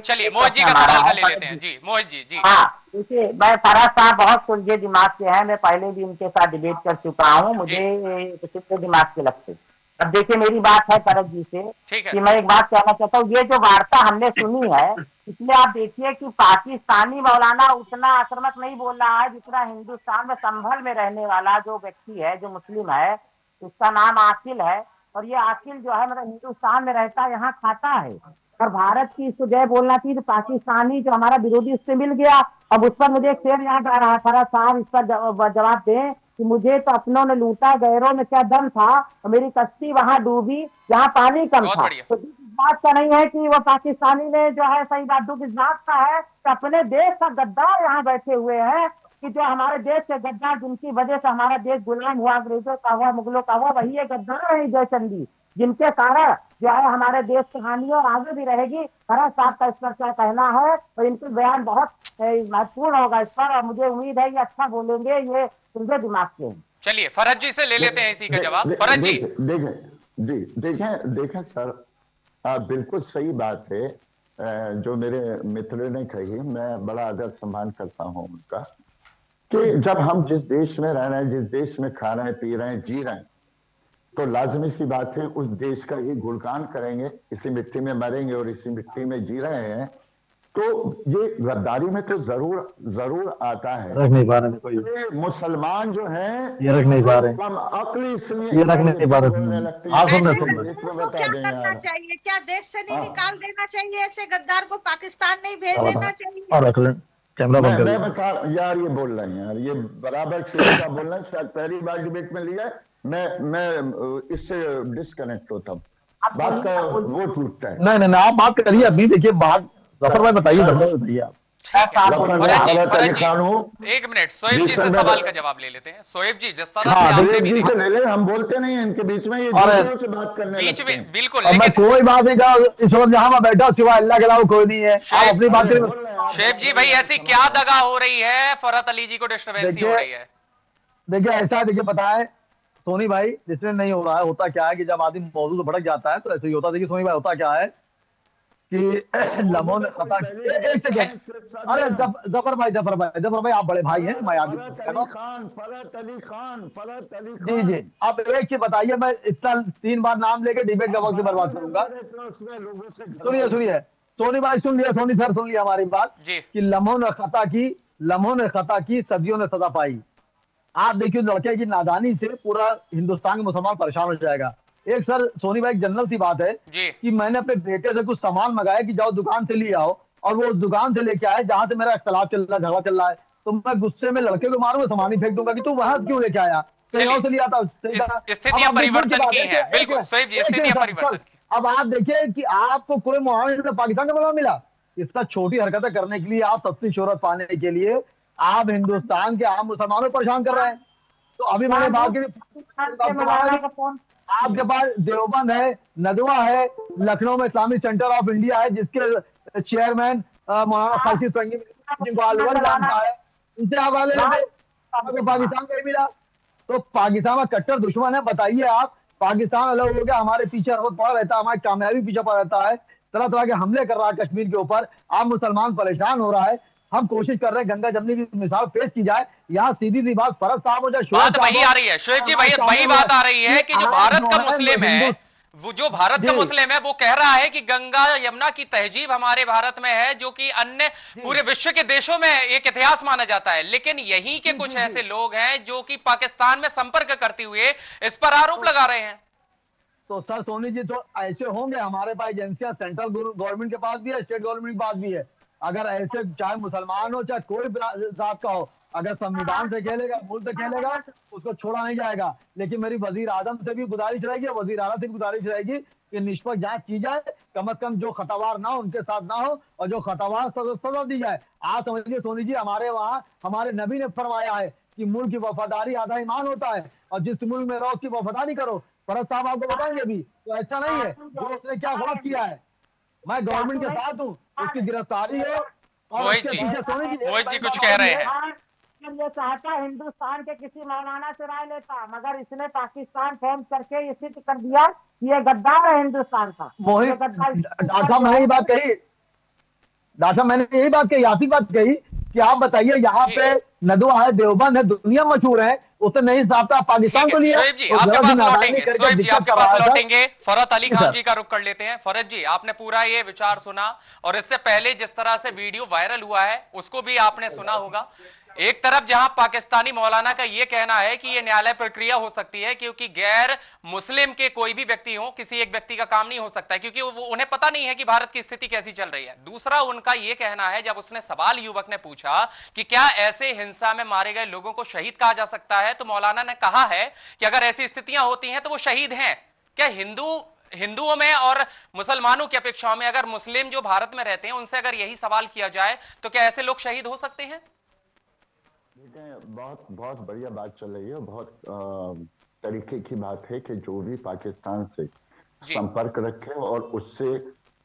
S1: चलिए मोहित जी का सवाल का ले लेते हैं। जी मोहित जी। जी
S5: हाँ, देखिए मैं फराज साहब बहुत सुलझे दिमाग के हैं, मैं पहले भी उनके साथ डिबेट कर चुका हूँ, मुझे सीधे दिमाग के लगते। अब देखिए मेरी बात है फराज जी से कि मैं एक बात कहना चाहता हूँ, ये जो वार्ता हमने सुनी है इसमें आप देखिए कि पाकिस्तानी मौलाना उतना आक्रामक नहीं बोल रहा है जितना हिंदुस्तान में संभल में रहने वाला जो व्यक्ति है, जो मुस्लिम है, उसका नाम आकिल है। और ये आकिल जो है मतलब हिंदुस्तान में रहता है, यहाँ खाता है, और भारत की इसको जय बोलना चाहिए। तो पाकिस्तानी जो हमारा विरोधी उससे मिल गया। अब उस पर मुझे एक शेर याद आ रहा था, साहब इस पर जवाब दें कि मुझे तो अपनों ने लूटा, गैरों में क्या दम था, और मेरी कश्ती वहां डूबी जहाँ पानी कम था। तो इस बात का नहीं है कि वो पाकिस्तानी ने जो है सही बात, दुख इस बात का है कि अपने देश का गद्दार यहाँ बैठे हुए हैं, कि जो हमारे देश के गद्दार जिनकी वजह से हमारा देश गुलाम हुआ, अंग्रेजों का हुआ, मुगलों का हुआ, वही ये गद्दार है जयचंदी, जिनके कारण जो है हमारे देश की हानि और आगे भी रहेगी। फराज साहब का इस पर क्या कहना है, और इनके बयान बहुत महत्वपूर्ण होगा इस पर, और मुझे उम्मीद है ये अच्छा बोलेंगे, ये सुलझे दिमाग के हैं।
S1: चलिए फरज जी से ले लेते हैं इसी का जवाब। फरज जी
S6: देखें सर, बिल्कुल सही बात है जो मेरे मित्र ने कही, मैं बड़ा आदर सम्मान करता हूं उनका, कि जब हम जिस देश में रह रहे हैं, जिस देश में खा रहे हैं, पी रहे हैं, जी रहे हैं, तो लाजमी सी बात है उस देश का ही गुणगान करेंगे। इसी मिट्टी में मरेंगे और इसी मिट्टी में जी रहे हैं, तो ये गद्दारी में तो जरूर आता है।
S4: रख नहीं पा रहे कोई
S6: मुसलमान जो है
S4: ये रख नहीं पा रहे,
S6: कम अक्ल इसलिए
S4: ये रख नहीं पा रहे।
S7: क्या करना चाहिए? क्या देश से नहीं निकाल देना चाहिए ऐसे गद्दार को? पाकिस्तान नहीं भेज देना चाहिए?
S4: और रख लें कैमरा बंद कर।
S6: मैं बता यार, ये बोल रहे हैं यार, ये बराबर शुरू का बोल रहे हैं। शायद पहली बार डिबेट में लिया, मैं इससे डिस्कनेक्ट होता हूँ, बात का वो टूटता है।
S4: नहीं आप बात करिए अभी। देखिए बात जफर भाई बताइए आप।
S1: एक मिनट, सोएब जी से सवाल का जवाब ले लेते हैं। सोएब जी जिस तरह
S6: से ले ले, हम बोलते नहीं है इनके बीच में, ये से बात करने
S1: बीच में बिल्कुल।
S4: मैं कोई बात नहीं कहा, इस वक्त जहां मैं बैठा सिवाय अल्लाह के अलावा कोई नहीं है। आप अपनी बात करें।
S1: शेब जी भाई ऐसी क्या दगा हो रही है, फरहत अली जी को डिस्टर्बेंस हो रही है?
S4: देखिए ऐसा, देखिए पता है सोनी भाई, डिस्टर्ब नहीं हो रहा है। होता क्या है कि जब आदमी मौजूद भड़क जाता है तो ऐसे ही होता है। देखिए सोनी भाई होता क्या है कि लम्हों ने खता की। एक सेकेंड, अरे जफर भाई आप बड़े भाई हैं, मैं आगे जी जी, आप एक चीज बताइए, मैं इतना 3 बार नाम लेके डिबेट का वक्त बर्बाद करूंगा। सुनिए सोनी भाई, सुन लिया, सोनी सर सुन लिया हमारी बात कि लम्हों ने खता की सदियों ने सजा पाई। आप देखिए लड़के की नादानी से पूरा हिंदुस्तान के मुसलमान परेशान हो जाएगा। एक सर सोनी भाई, एक जनरल सी बात है कि मैंने अपने बेटे से कुछ सामान मंगाया कि जाओ दुकान से ले आओ, और वो उस दुकान से लेके आए जहां से मेरा इख्तलाफ चल रहा है, झगड़ा चल रहा है, तो मैं गुस्से में लड़के को मारूंगा, सामान ही फेंक दूंगा कि तू वहां क्यों लेके आया, कहीं और से लिया था।
S1: स्थितियां परिवर्तन की हैं, बिल्कुल सही जी, स्थितियां परिवर्तन।
S4: अब आप देखिए कि आपको पूरे मुआवजे में पाकिस्तान का बदला मिला, इसका छोटी हरकतें करने के लिए, आप सस्ती शोहरत पाने के लिए आप हिंदुस्तान के आम मुसलमानों को परेशान कर रहे हैं। तो अभी मैंने बात की, आपके पास देवबंद है, नदवा है, लखनऊ में इस्लामिक सेंटर ऑफ इंडिया है जिसके चेयरमैन मौलाना फासिल संगी जिनको अलवर जानता है, उनसे हवाले पाकिस्तान को मिला। तो पाकिस्तान का कट्टर दुश्मन है। बताइए आप, पाकिस्तान अलग हो गया, हमारे पीछे पड़ा रहता है, हमारी कामयाबी पीछे पड़ा रहता है, तरह तरह के हमले कर रहा है कश्मीर के ऊपर, आप मुसलमान परेशान हो रहा है। हम कोशिश कर रहे हैं गंगा जमनी की मिसाल पेश की जाए, यहाँ सीधी सी बात फरज साहब हो जाए।
S1: बात वही आ रही है शोएब जी, वही बात आ रही है कि जो भारत का मुस्लिम है, वो जो भारत का मुस्लिम है वो कह रहा है कि गंगा यमुना की तहजीब हमारे भारत में है, जो कि अन्य पूरे विश्व के देशों में एक इतिहास माना जाता है। लेकिन यहीं के कुछ ऐसे लोग हैं जो कि पाकिस्तान में संपर्क करते हुए इस पर आरोप लगा रहे हैं।
S4: तो सर सोनी जी, तो ऐसे होंगे, हमारे पास एजेंसियां सेंट्रल गवर्नमेंट के पास भी है, स्टेट गवर्नमेंट के पास भी है। अगर ऐसे चाहे मुसलमान हो चाहे कोई जात का हो, अगर संविधान से खेलेगा, मुल्क से खेलेगा, उसको छोड़ा नहीं जाएगा। लेकिन मेरी वजीर आजम से भी गुजारिश रहेगी, वजीर आला से भी गुजारिश रहेगी कि निष्पक्ष जांच की जाए, कम से कम जो खतावार ना हो उनके साथ ना हो, और जो खतावार सजा दी जाए। आप समझिए सोनी जी, हमारे वहाँ हमारे नबी ने फरमाया है कि मुल्क की वफादारी आधा ईमान होता है, और जिस मुल्क में रहो उसकी वफादारी करो। फरज साहब आपको बताएंगे भी, तो ऐसा नहीं है जो उसने क्या गलत किया है। मैं गवर्नमेंट के साथ हूँ, उसकी गिरफ्तारी है।
S1: मोहित जी कुछ कह रहे हैं।
S5: ये चाहता हिंदुस्तान के किसी मौलाना से राय लेता, मगर इसने पाकिस्तान फोन करके ये सिद्ध कर दिया कि ये गद्दार है हिंदुस्तान का।
S4: मोहित डॉक्टर साहब मैंने यही बात कही, डॉक्टर साहब मैंने यही बात कही, आती बात कही कि आप बताइए यहाँ पे नदवा है, देवबंद है, दुनिया मशहूर है, उसे नहीं साहबता पाकिस्तान को लिया।
S1: शोएब जी आपके पास लौटेंगे, शोएब जी आपके पास लौटेंगे। फरहत अली खान जी का रुख कर लेते हैं। फरहत जी, आपने पूरा ये विचार सुना, और इससे पहले जिस तरह से वीडियो वायरल हुआ है उसको भी आपने सुना होगा। एक तरफ जहां पाकिस्तानी मौलाना का यह कहना है कि यह न्यायालय प्रक्रिया हो सकती है, क्योंकि गैर मुस्लिम के कोई भी व्यक्ति हो, किसी एक व्यक्ति का काम नहीं हो सकता है, क्योंकि वो उन्हें पता नहीं है कि भारत की स्थिति कैसी चल रही है। दूसरा उनका यह कहना है, जब उसने सवाल युवक ने पूछा कि क्या ऐसे हिंसा में मारे गए लोगों को शहीद कहा जा सकता है, तो मौलाना ने कहा है कि अगर ऐसी स्थितियां होती हैं तो वो शहीद हैं। क्या हिंदुओं में और मुसलमानों की अपेक्षाओं में अगर मुस्लिम जो भारत में रहते हैं उनसे अगर यही सवाल किया जाए तो क्या ऐसे लोग शहीद हो सकते हैं?
S6: बहुत बहुत बढ़िया बात चल रही है। बहुत तरीके की बात है कि जो भी पाकिस्तान से संपर्क रखे और उससे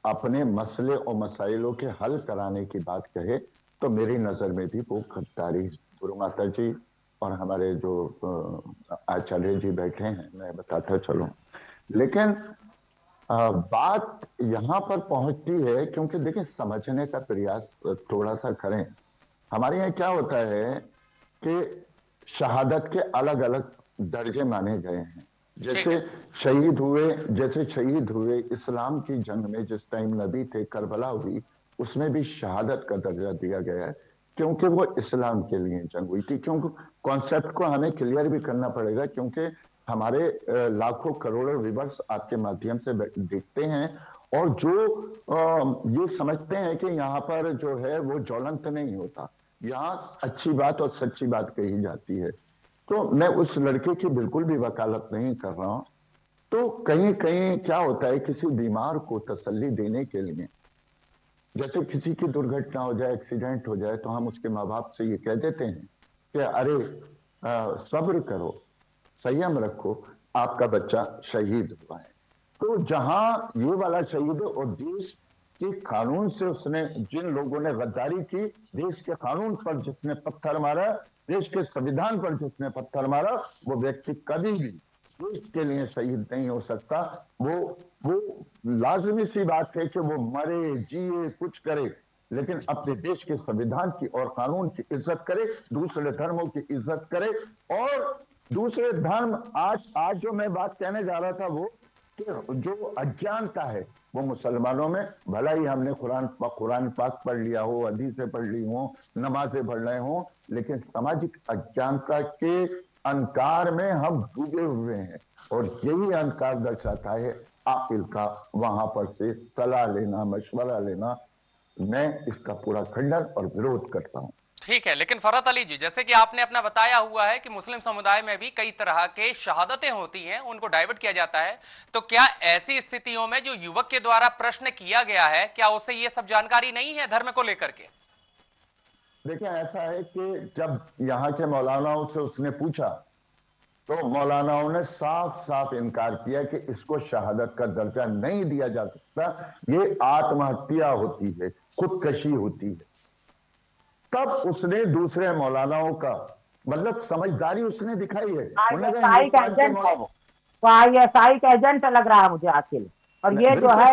S6: अपने मसले और मसाइलों के हल कराने की बात कहे, तो मेरी नजर में भी वो गद्दारी। गुरु माता जी और हमारे जो आचार्य जी बैठे हैं, मैं बताता चलूं। लेकिन बात यहाँ पर पहुंचती है क्योंकि देखिए, समझने का प्रयास थोड़ा सा करें। हमारे यहाँ क्या होता है कि शहादत के अलग अलग दर्जे माने गए हैं। जैसे शहीद हुए इस्लाम की जंग में, जिस टाइम नबी थे, करबला हुई, उसमें भी शहादत का दर्जा दिया गया है, क्योंकि वो इस्लाम के लिए जंग हुई थी। क्योंकि कॉन्सेप्ट को हमें क्लियर भी करना पड़ेगा, क्योंकि हमारे लाखों करोड़ों व्यूअर्स आपके माध्यम से देखते हैं, और जो ये समझते हैं कि यहाँ पर जो है वो ज्वलंत नहीं होता, यहाँ अच्छी बात और सच्ची बात कही जाती है। तो मैं उस लड़के की बिल्कुल भी वकालत नहीं कर रहा हूं। तो कहीं कहीं क्या होता है, किसी बीमार को तसल्ली देने के लिए, जैसे किसी की दुर्घटना हो जाए, एक्सीडेंट हो जाए, तो हम उसके माँ बाप से ये कह देते हैं कि अरे सब्र करो, संयम रखो, आपका बच्चा शहीद हुआ है। तो जहां ये वाला शहीद है और देश के कानून से उसने, जिन लोगों ने गद्दारी की, देश के कानून पर जिसने पत्थर मारा, देश के संविधान पर जिसने पत्थर मारा, वो व्यक्ति कभी भी देश के लिए शहीद नहीं हो सकता। वो लाजमी सी बात है कि वो मरे, जिए, कुछ करे, लेकिन अपने देश के संविधान की और कानून की इज्जत करे, दूसरे धर्मों की इज्जत करे। और दूसरे धर्म, आज जो मैं बात कहने जा रहा था, वो कि जो अज्ञानता है वो मुसलमानों में, भला ही हमने कुरान पाक पढ़ लिया हो, हदीसें पढ़ ली हो, नमाजें पढ़ रहे हो, लेकिन सामाजिक अज्ञानता के अंधकार में हम डूबे हुए हैं। और यही अंधकार दर्शाता है आकिल का वहां पर से सलाह लेना, मशवरा लेना। मैं इसका पूरा खंडन और विरोध करता हूं।
S1: ठीक है, लेकिन फरहत अली जी, जैसे कि आपने अपना बताया हुआ है कि मुस्लिम समुदाय में भी कई तरह के शहादतें होती हैं, उनको डाइवर्ट किया जाता है, तो क्या ऐसी स्थितियों में जो युवक के द्वारा प्रश्न किया गया है, क्या उसे ये सब जानकारी नहीं है धर्म को लेकर के?
S6: देखिए, ऐसा है कि जब यहाँ के मौलानाओं से उसने पूछा तो मौलानाओं ने साफ साफ इनकार किया कि इसको शहादत का दर्जा नहीं दिया जा सकता, ये आत्महत्या होती है, खुदकशी होती है। तब उसने दूसरे मौलानाओं का मतलब समझदारी उसने दिखाई है।
S5: ISI का एजेंट लग रहा है मुझे आखिर। और ये जो है,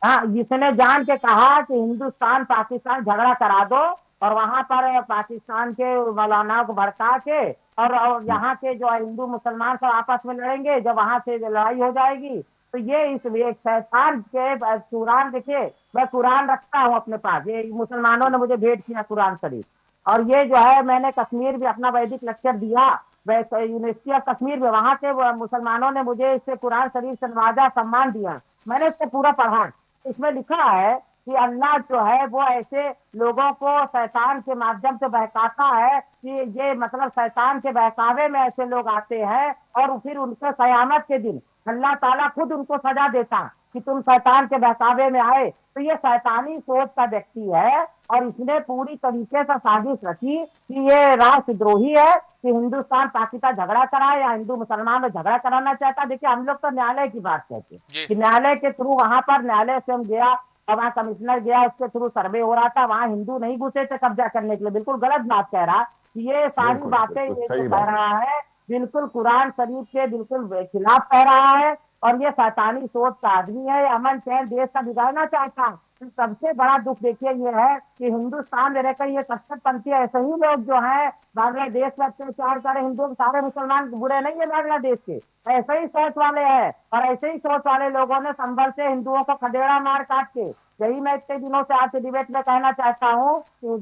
S5: हाँ, जिसने जान के कहा कि हिंदुस्तान पाकिस्तान झगड़ा करा दो और वहां पर पाकिस्तान के मौलानाओं को भड़का के और यहाँ के जो हिंदू मुसलमान सब आपस में लड़ेंगे, जब वहां से लड़ाई हो जाएगी तो ये इस शैतान के कुरान, देखिए मैं कुरान रखता हूँ अपने पास, ये मुसलमानों ने मुझे भेंट किया कुरान शरीफ, और ये जो है मैंने कश्मीर में अपना वैदिक लेक्चर दिया यूनिवर्सिटी ऑफ कश्मीर में, वहां के मुसलमानों ने मुझे इससे कुरान शरीफ से नवाजा, सम्मान दिया, मैंने इससे पूरा पढ़ा। इसमें लिखा है कि अल्लाह जो है वो ऐसे लोगों को शैतान के माध्यम से बहकाता है कि ये मतलब शैतान के बहकावे में ऐसे लोग आते हैं और फिर उनको कयामत के दिन अल्लाह ताला खुद उनको सजा देता कि तुम शैतान के बहकावे में आए। तो ये शैतानी सोच का व्यक्ति है और इसने पूरी तरीके से साजिश रची कि ये राष्ट्रद्रोही है कि हिंदुस्तान पाकिस्तान झगड़ा कराए या हिंदू मुसलमान में झगड़ा कराना चाहता। देखिए, हम लोग तो न्यायालय की बात कहते हैं कि न्यायालय के थ्रू, वहां पर न्यायालय से हम गया और वहाँ कमिश्नर गया, उसके थ्रू सर्वे हो रहा था, वहां हिंदू नहीं घुसे थे कब्जा करने के लिए। बिल्कुल गलत बात कह रहा, ये सारी बातें ये जो कह रहा है बिल्कुल कुरान शरीफ के बिल्कुल खिलाफ कह रहा है और ये शैतानी सोच का आदमी है, अमन चैन देश का बिगाड़ना चाहता है। सबसे बड़ा दुख देखिए ये है कि हिंदुस्तान में रहकर ये कट्टरपंथी ऐसे ही लोग जो है बांग्लादेश में अत्याचार करे, हिंदू सारे मुसलमान बुरे नहीं है बांग्लादेश के, ऐसे ही सोच वाले हैं और ऐसे ही सोच वाले लोगों ने संभल से हिंदुओं को खदेड़ा मार काट के। यही मैं इतने दिनों से आपसे डिबेट में कहना चाहता हूँ कि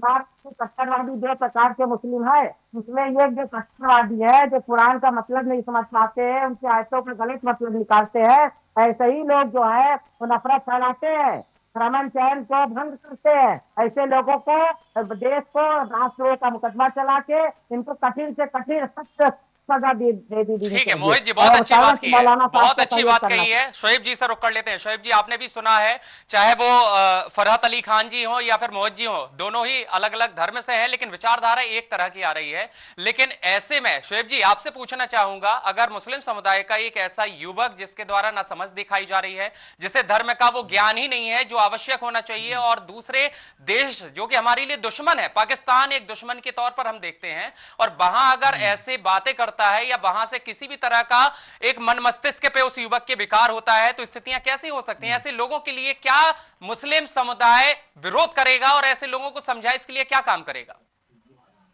S5: कट्टरवादी दो प्रकार के मुस्लिम है, इसमें ये जो कट्टरवादी है जो कुरान का मतलब नहीं समझ पाते हैं, उनकी आयतों का गलत मतलब निकालते हैं, ऐसे ही लोग जो है वो नफरत फैलाते हैं, अमन चैन को भंग करते हैं, ऐसे लोगों को देश को राष्ट्रद्रोह का मुकदमा चला के इनको कठिन से कठिन सख्त सजा दे दी।
S1: ठीक है मोहित जी, बहुत अच्छी बात की है, बहुत अच्छी बात कही है। शोएब जी से रुक कर लेते हैं। शोएब जी, आपने भी सुना है, चाहे वो फरहत अली खान जी हो या फिर मोहित जी हो, दोनों ही अलग अलग धर्म से हैं लेकिन विचारधारा एक तरह की आ रही है। लेकिन ऐसे में शोएब जी आपसे पूछना चाहूंगा, अगर मुस्लिम समुदाय का एक ऐसा युवक जिसके द्वारा ना समझ दिखाई जा रही है, जिसे धर्म का वो ज्ञान ही नहीं है जो आवश्यक होना चाहिए, और दूसरे देश जो कि हमारे लिए दुश्मन है, पाकिस्तान एक दुश्मन के तौर पर हम देखते हैं, और वहां अगर ऐसे बातें करता है या वहां से किसी भी तरह का एक मन मस्तिष्क पे उस युवक के विकार होता है, तो स्थितियां कैसी हो सकती हैं? ऐसे लोगों के लिए क्या मुस्लिम समुदाय विरोध करेगा और ऐसे लोगों को समझाए इसके लिए क्या काम करेगा?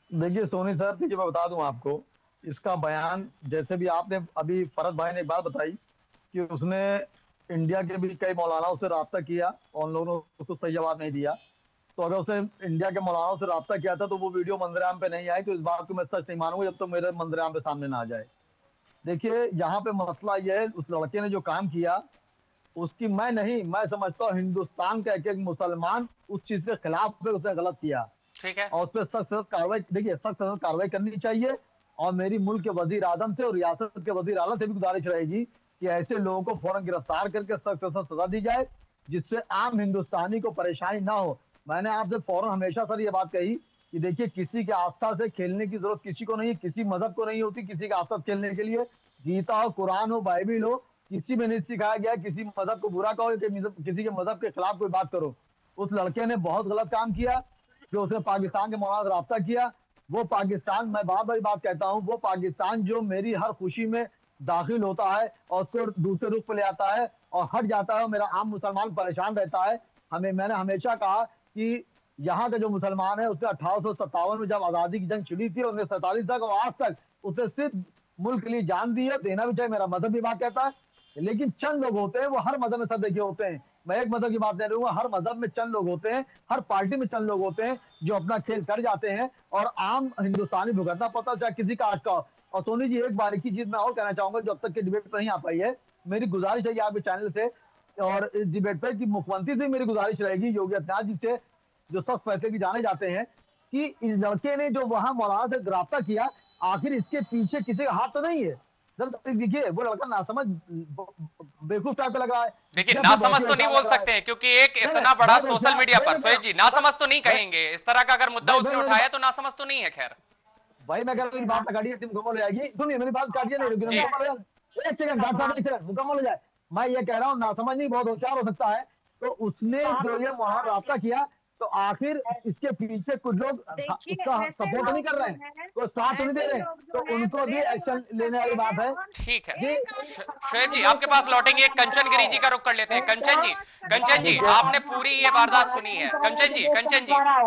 S4: देखिए सोनी सर, देखिए मैं बता दूं आपको इसका बयान, जैसे भी आपने अभी फरहत भाई ने एक बात बताई कि उसने इंडिया के भी कई मौलानाओं से राब्ता किया और उन लोगों ने उसको सही जवाब नहीं दिया। तो अगर उसने इंडिया के मौलानाओं से राब्ता किया था तो वो वीडियो मंदिराम पे नहीं आई, तो इस बात को मैं सच नहीं मानूंगा जब तक तो मेरे मंदिराम पे सामने ना आ जाए। देखिए यहाँ पे मसला यह है, उस लड़के ने जो काम किया उसकी मैं समझता हूँ हिंदुस्तान का एक एक मुसलमान उस चीज के खिलाफ पे उसने गलत किया।
S1: ठीक है,
S4: और उस पर सख्त कार्रवाई, देखिए सख्त कार्रवाई करनी चाहिए। और मेरी मुल्क के वजीर आजम से और रियासत के वजीर आला से भी गुजारिश रहेगी कि ऐसे लोगों को फौरन गिरफ्तार करके सख्त से सख्त सजा दी जाए, जिससे आम हिंदुस्तानी को परेशानी ना हो। मैंने आपसे फौरन हमेशा सर ये बात कही कि देखिए किसी के आस्था से खेलने की जरूरत किसी को नहीं है, किसी मजहब को नहीं होती किसी के आस्था से खेलने के लिए। गीता हो, कुरान हो, बाइबिल हो, किसी में नहीं सिखाया गया किसी मजहब को बुरा कहो, किसी के मजहब के खिलाफ कोई बात करो। उस लड़के ने बहुत गलत काम किया जो उसने पाकिस्तान के मौलाना से राब्ता किया। वो पाकिस्तान, मैं बार बार बात कहता हूँ, वो पाकिस्तान जो मेरी हर खुशी में दाखिल होता है और उसको दूसरे रुख पे ले आता है और हट जाता है और मेरा आम मुसलमान परेशान रहता है। मैंने हमेशा कहा कि यहाँ का जो मुसलमान है उसने 1857 में जब आजादी की जंग छिड़ी थी 1947 तक और आज तक उसने सिर्फ मुल्क के लिए जान दी है, देना भी चाहिए, मेरा मजहब भी बात कहता है। लेकिन चंद लोग होते हैं, वो हर मजहब में सब देखे होते हैं, मैं एक मजहब की बात नहीं रहूंगा, हर मजहब में चंद लोग होते हैं, हर पार्टी में चंद लोग होते हैं जो अपना खेल कर जाते हैं और आम हिंदुस्तानी भुगतना पड़ता चाहे किसी का आज का हो। और सोनी जी, एक बारीकी चीज मैं और कहना चाहूंगा जो अब तक की डिबेट नहीं आ पाई है, मेरी गुजारिश है आपके चैनल से और इस डिबेट पे कि मुख्यमंत्री से मेरी गुजारिश रहेगी, योगी आदित्यनाथ जी से जो सख्त फैसले की जाने जाते हैं, कि इस लड़के ने जो वहां मौलाना से गिरफ्तार किया, आखिर इसके पीछे किसी का हाथ तो नहीं है? जब देखिए वो लड़का नासमझ बेवकूफ टाइप का लगा है।
S1: देखिए नासमझ तो नहीं बोल सकते हैं क्योंकि एक इतना बड़ा सोशल मीडिया पर शोएब जी नासमझ तो नहीं कहेंगे, इस तरह का अगर मुद्दा उसने उठाया तो नासमझ तो नहीं है। खैर
S4: भाई मैं कह रहा हूँ बात काटिए, मुकम्मल हो जाएगी, सुनिए मेरी बात काटिए नहीं, रुकिए एक सेकंड डॉक्टर साहब, एक सेकंड मुकम्मल हो जाए। मैं ये कह रहा हूँ नासमझ नहीं, बहुत होशियार हो सकता है, तो उसने जो ये वहां रास्ता किया तो आखिर इसके पीछे कुछ लोग उसका सपोर्ट नहीं कर रहे हैं, तो साथ नहीं दे रहे, तो उनको भी एक्शन लेने वाली बात है।
S1: ठीक है शोएब जी, आपके पास लौटेंगे, कंचन गिरी जी का रुख कर लेते हैं। कंचन जी आपने पूरी ये वारदात सुनी है। कंचन जी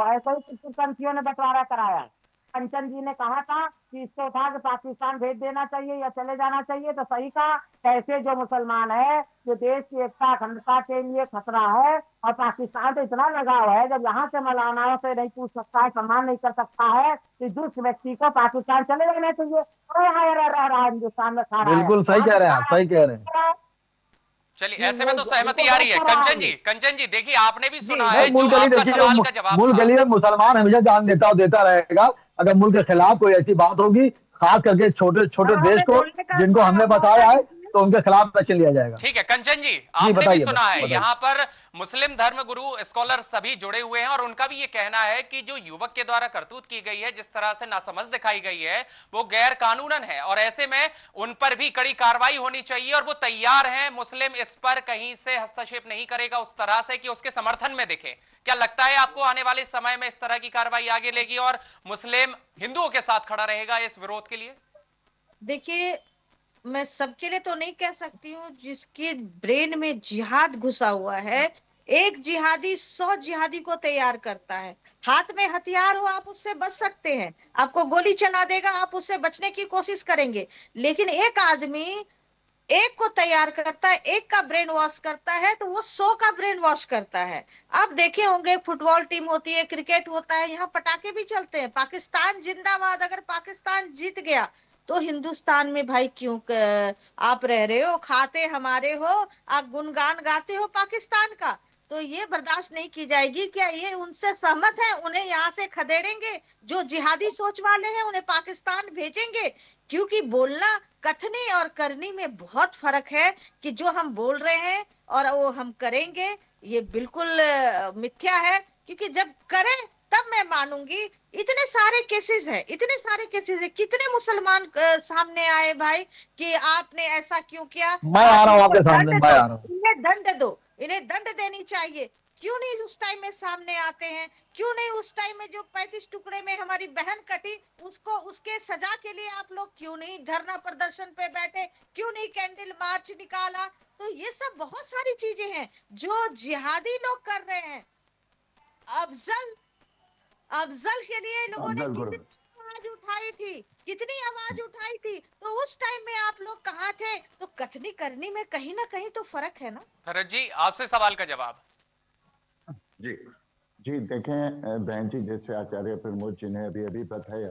S5: ऐसा ने बंटवारा कराया। कंचन जी ने कहा था कि इसको उठा के पाकिस्तान भेज देना चाहिए या चले जाना चाहिए, तो सही कहा। कैसे जो मुसलमान है, जो देश की एकता अखंडता के लिए खतरा है, और पाकिस्तान तो इतना लगाव है, जब यहाँ से मौलानाओं से नहीं पूछ सकता है, सम्मान नहीं कर सकता है, तो जिस व्यक्ति को पाकिस्तान चले जाना चाहिए और यहाँ रह रहा है हिंदुस्तान में खा रहा है।
S4: बिल्कुल सही कह रहे हैं आप, सही कह रहे हैं।
S1: चलिए ऐसे में तो सहमति आ रही है। कंचन जी देखिए आपने भी सुना है जो आपका सवाल का जवाब
S4: मुल्क के लिए मुसलमान हमेशा जान देता रहेगा। अगर मुल्क के खिलाफ कोई ऐसी बात होगी, खास करके छोटे छोटे देश को जिनको हमने बताया है, तो उनके खिलाफ एक्शन लिया जाएगा।
S1: ठीक है कंचन जी, आपने भी सुना है यहाँ पर मुस्लिम धर्म गुरु स्कॉलर सभी जुड़े हुए हैं और उनका भी ये कहना है कि जो युवक के द्वारा करतूत की गई है, जिस तरह से नासमझ दिखाई गई है, वो गैर कानूनन है और ऐसे में उन पर भी कड़ी कार्रवाई होनी चाहिए और वो तैयार हैं। मुस्लिम इस पर कहीं से हस्तक्षेप नहीं करेगा उस तरह से कि उसके समर्थन में दिखे। क्या लगता है आपको आने वाले समय में इस तरह की कार्रवाई आगे लेगी और मुस्लिम हिंदुओं के साथ खड़ा रहेगा इस विरोध के लिए?
S7: देखिए मैं सबके लिए तो नहीं कह सकती हूँ, जिसके ब्रेन में जिहाद घुसा हुआ है, एक जिहादी 100 जिहादी को तैयार करता है। हाथ में हथियार हो आप उससे बच सकते हैं, आपको गोली चला देगा आप उससे बचने की कोशिश करेंगे, लेकिन एक आदमी एक को तैयार करता है, एक का ब्रेन वॉश करता है, तो वो 100 का ब्रेन वॉश करता है। आप देखे होंगे फुटबॉल टीम होती है, क्रिकेट होता है, यहाँ पटाखे भी चलते हैं, पाकिस्तान जिंदाबाद। अगर पाकिस्तान जीत गया तो हिंदुस्तान में भाई क्यों आप रह रहे हो, खाते हमारे हो, आप गुणगान गाते हो पाकिस्तान का, तो ये बर्दाश्त नहीं की जाएगी। क्या ये उनसे सहमत है? उन्हें यहाँ से खदेड़ेंगे, जो जिहादी सोच वाले हैं उन्हें पाकिस्तान भेजेंगे, क्योंकि बोलना कथनी और करनी में बहुत फर्क है कि जो हम बोल रहे हैं और वो हम करेंगे, ये बिल्कुल मिथ्या है। क्योंकि जब करें तब मैं मानूंगी। इतने सारे केसेस हैं, कितने मुसलमान सामने आए भाई कि आपने ऐसा क्यों किया।
S4: मैं आ रहा हूँ आपके सामने, मैं आ रहा हूँ।
S7: इन्हें दंड दो, इन्हें दंड देनी चाहिए। क्यों नहीं उस टाइम में सामने आते हैं? क्यों नहीं उस टाइम में जो 35 टुकड़े में हमारी बहन कटी, उसको उसके सजा के लिए आप लोग क्यों नहीं धरना प्रदर्शन पे बैठे? क्यों नहीं कैंडल मार्च निकाला? तो ये सब बहुत सारी चीजें हैं जो जिहादी लोग कर रहे हैं। अफजल के लिए लोगों ने कितनी आवाज उठाई थी, तो उस टाइम में आप लोग कहाँ थे? तो कथनी करनी में कहीं ना कहीं तो फर्क है ना।
S1: भरत जी आपसे सवाल का जवाब।
S6: जी देखें बहन जी, जैसे आचार्य प्रमोद जी ने अभी बताया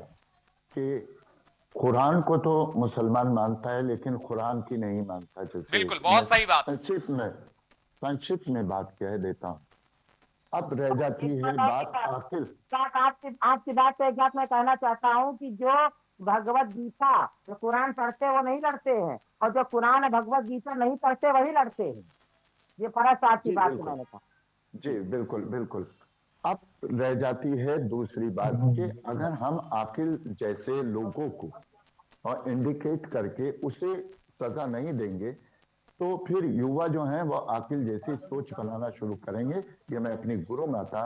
S6: कि कुरान को तो मुसलमान मानता है लेकिन कुरान की नहीं मानता। जैसे
S1: बिल्कुल बहुत सही बात।
S6: संक्षिप्त में बात कह देता हूँ, अब रह जाती है बात आखिर।
S5: आपकी बात से एक बात मैं कहना चाहता हूँ कि जो भगवत गीता, जो कुरान पढ़ते वो नहीं लड़ते हैं, और जो कुरान भगवत गीता नहीं पढ़ते वही लड़ते हैं। ये फर्क आपकी बात से मैंने कहा।
S6: जी बिल्कुल बिल्कुल। अब रह जाती है दूसरी बात कि अगर हम आकिल जैसे लोगों को और इंडिकेट करके उसे सजा नहीं देंगे, तो फिर युवा जो हैं वो आकिल जैसी सोच बनाना शुरू करेंगे। ये मैं अपनी गुरु माता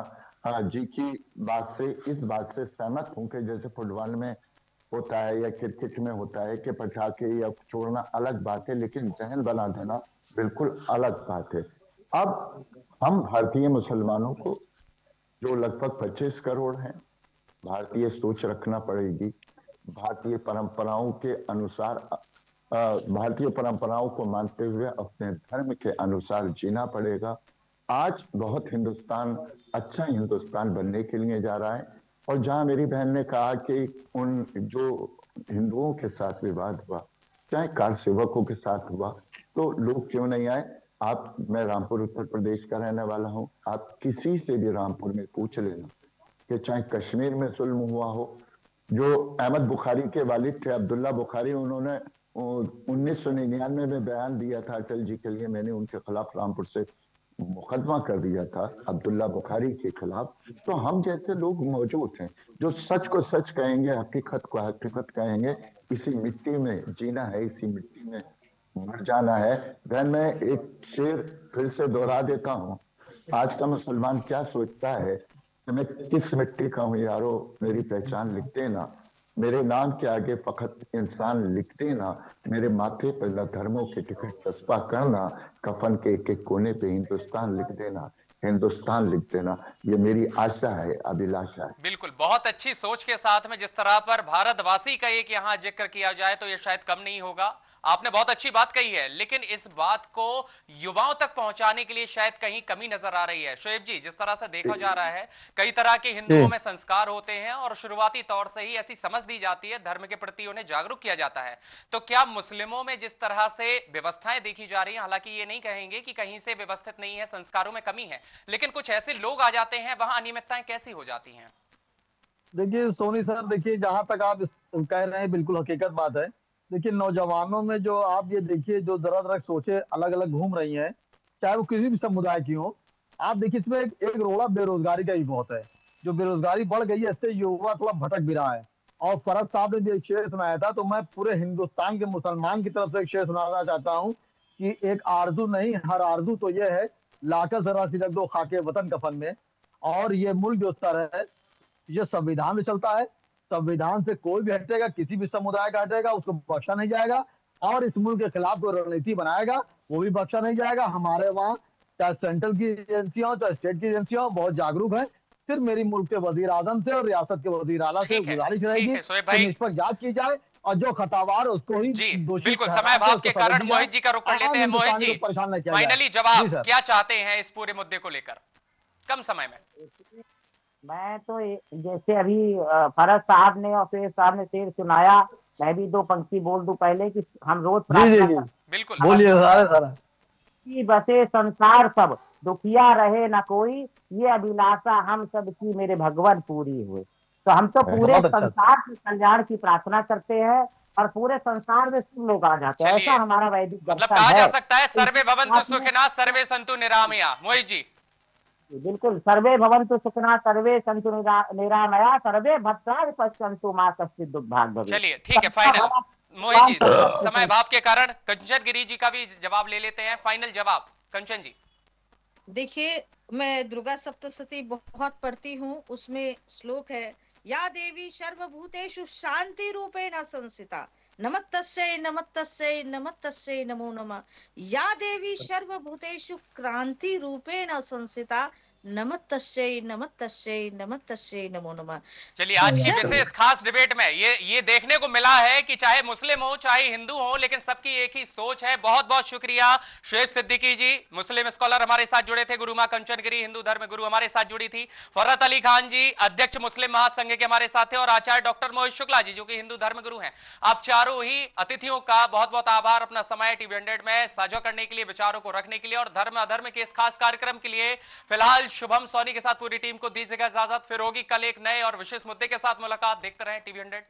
S6: जी की बात से, इस बात से सहमत हूं कि जैसे फुटबॉल में होता है या क्रिकेट में होता है कि पटाखे या छोड़ना अलग बात है, लेकिन जहन बना देना बिल्कुल अलग बात है। अब हम भारतीय मुसलमानों को, जो लगभग 25 करोड़ हैं, भारतीय सोच रखना पड़ेगी। भारतीय परंपराओं के अनुसार, भारतीय परंपराओं को मानते हुए अपने धर्म के अनुसार जीना पड़ेगा। आज बहुत हिंदुस्तान अच्छा हिंदुस्तान बनने के लिए जा रहा है। और जहां मेरी बहन ने कहा कि उन जो हिंदुओं के साथ विवाद हुआ, चाहे कार सेवकों के साथ हुआ, तो लोग क्यों नहीं आए? आप, मैं रामपुर उत्तर प्रदेश का रहने वाला हूं, आप किसी से भी रामपुर में पूछ लेना कि चाहे कश्मीर में जुल्म हुआ हो। जो अहमद बुखारी के वालिद थे अब्दुल्ला बुखारी, उन्होंने 1999 में बयान दिया था अटल जी के लिए, मैंने उनके खिलाफ रामपुर से मुकदमा कर दिया था अब्दुल्ला बुखारी के खिलाफ। तो हम जैसे लोग मौजूद हैं जो सच को सच कहेंगे, हकीकत को हकीकत कहेंगे। इसी मिट्टी में जीना है, इसी मिट्टी में मर जाना है। बहन, मैं एक शेर फिर से दोहरा देता हूँ। आज का मुसलमान क्या सोचता है कि मैं किस मिट्टी का हूँ यारो, मेरी पहचान लिख देना, मेरे नाम के आगे फकत इंसान लिख देना, मेरे माथे पर न धर्मों के टिकट चस्पा करना, कफन के एक एक कोने पे हिंदुस्तान लिख देना, हिंदुस्तान लिख देना। ये मेरी आशा है, अभिलाषा है।
S1: बिल्कुल, बहुत अच्छी सोच के साथ में जिस तरह पर भारतवासी का एक यहाँ जिक्र किया जाए तो ये शायद कम नहीं होगा। आपने बहुत अच्छी बात कही है, लेकिन इस बात को युवाओं तक पहुंचाने के लिए शायद कहीं कमी नजर आ रही है। शोएब जी, जिस तरह से देखा जा रहा है, कई तरह के हिंदुओं में संस्कार होते हैं और शुरुआती तौर से ही ऐसी समझ दी जाती है, धर्म के प्रति उन्हें जागरूक किया जाता है। तो क्या मुस्लिमों में जिस तरह से व्यवस्थाएं देखी जा रही हैं, हालांकि ये नहीं कहेंगे कि कहीं से व्यवस्थित नहीं है, संस्कारों में कमी है, लेकिन कुछ ऐसे लोग आ जाते हैं, वहां अनियमितताएं कैसी हो जाती हैं?
S4: देखिए सोनी सर, देखिए जहां तक आप कह रहे हैं बिल्कुल हकीकत बात है। देखिए नौजवानों में जो आप ये देखिए जो तरह तरह सोचे अलग अलग घूम रही हैं, चाहे वो किसी भी समुदाय की हो। आप देखिए इसमें एक रोड़ा बेरोजगारी का ही बहुत है। जो बेरोजगारी बढ़ गई है, इससे युवा थोड़ा भटक भी रहा है। और फरहत साहब ने जो एक शेर सुनाया था, तो मैं पूरे हिंदुस्तान के मुसलमान की तरफ से एक शेर सुनाना चाहता हूँ कि एक आरजू नहीं, हर आरजू तो ये है, लाकर जरा सी रख दो खाके वतन कफन में। और ये मुल्क जो सर है, ये संविधान से चलता है। संविधान से कोई भी हटेगा, किसी भी समुदाय का हटेगा, उसको बख्शा नहीं जाएगा। और इस मुल्क के खिलाफ कोई रणनीति बनाएगा, वो भी बख्शा नहीं जाएगा। हमारे वहाँ चाहे सेंट्रल की एजेंसियां चाहे स्टेट की एजेंसियां बहुत जागरूक है। सिर्फ मेरी मुल्क के वजीर आजम से और रियासत के वजीर आला से गुजारिश रहेगी कि निष्पक्ष जांच की जाए और जो खतावार उसको ही
S1: जी बिल्कुल। समय अभाव के कारण मोहित जी का रुख कर लेते हैं। मोहित जी, फाइनली जवाब क्या चाहते हैं इस पूरे मुद्दे को लेकर कम समय में?
S5: मैं तो जैसे अभी फरहत साहब ने और फिर साहब ने शेर सुनाया, मैं भी दो पंक्ति बोल दूं पहले कि हम रोज
S1: बिल्कुल
S4: बोलिए
S5: कि बसे संसार सब दुखिया रहे न कोई, ये अभिलाषा हम सब की मेरे भगवान पूरी हुई। तो हम तो पूरे संसार के कल्याण की प्रार्थना करते हैं और पूरे संसार में सब लोग आ जाते हैं। ऐसा हमारा वैदिक
S1: मतलब कहा जा सकता है सर्वे भवन्तु सुखिनः सर्वे सन्तु निरामया। मोहित जी,
S5: बिल्कुल, सर्वे भवन्तु सुखिनः सर्वे सन्तु निरामया सर्वे भद्राणि पश्यन्तु मा कश्चित् दुर्भाग् भवेत्।
S1: चलिए ठीक है, फाइनल। मोहित जी, समय भाव के कारण कंचन गिरी जी का भी जवाब ले लेते हैं। फाइनल जवाब कंचन जी।
S7: देखिए, मैं दुर्गा सप्तशती बहुत पढ़ती हूँ, उसमें श्लोक है, या देवी सर्वभूतेषु शांति रूपेण संस्थिता नमस्तस्यै नमस्तस्यै नमस्तस्यै नमो नमः। या देवी सर्वभूतेषु क्रांति रूपेण संस्थिता नमस्तस्यै नमस्तस्यै नमस्तस्यै नमो नमः।
S1: चलिए, आज की विशेष खास डिबेट में ये देखने को मिला है कि चाहे मुस्लिम हो चाहे हिंदू हो, लेकिन सबकी एक ही सोच है। बहुत बहुत शुक्रिया शोएब सिद्दीकी जी, मुस्लिम स्कॉलर हमारे साथ जुड़े थे। गुरुमा कंचन गिरी, हिंदू धर्म गुरु हमारे साथ जुड़ी थी। फरहत अली खान जी, अध्यक्ष मुस्लिम महासंघ के हमारे साथ थे। और आचार्य डॉक्टर मोहित शुक्ला जी, जो कि हिंदू धर्म गुरु हैं। आप चारों ही अतिथियों का बहुत बहुत आभार, अपना समय टीवी 100 में साझा करने के लिए, विचारों को रखने के लिए और धर्म अधर्म के इस खास कार्यक्रम के लिए। फिलहाल शुभम सोनी के साथ पूरी टीम को दीजिएगा इजाजत। फिर होगी कल एक नए और विशेष मुद्दे के साथ मुलाकात। देखते रहें टीवी 100।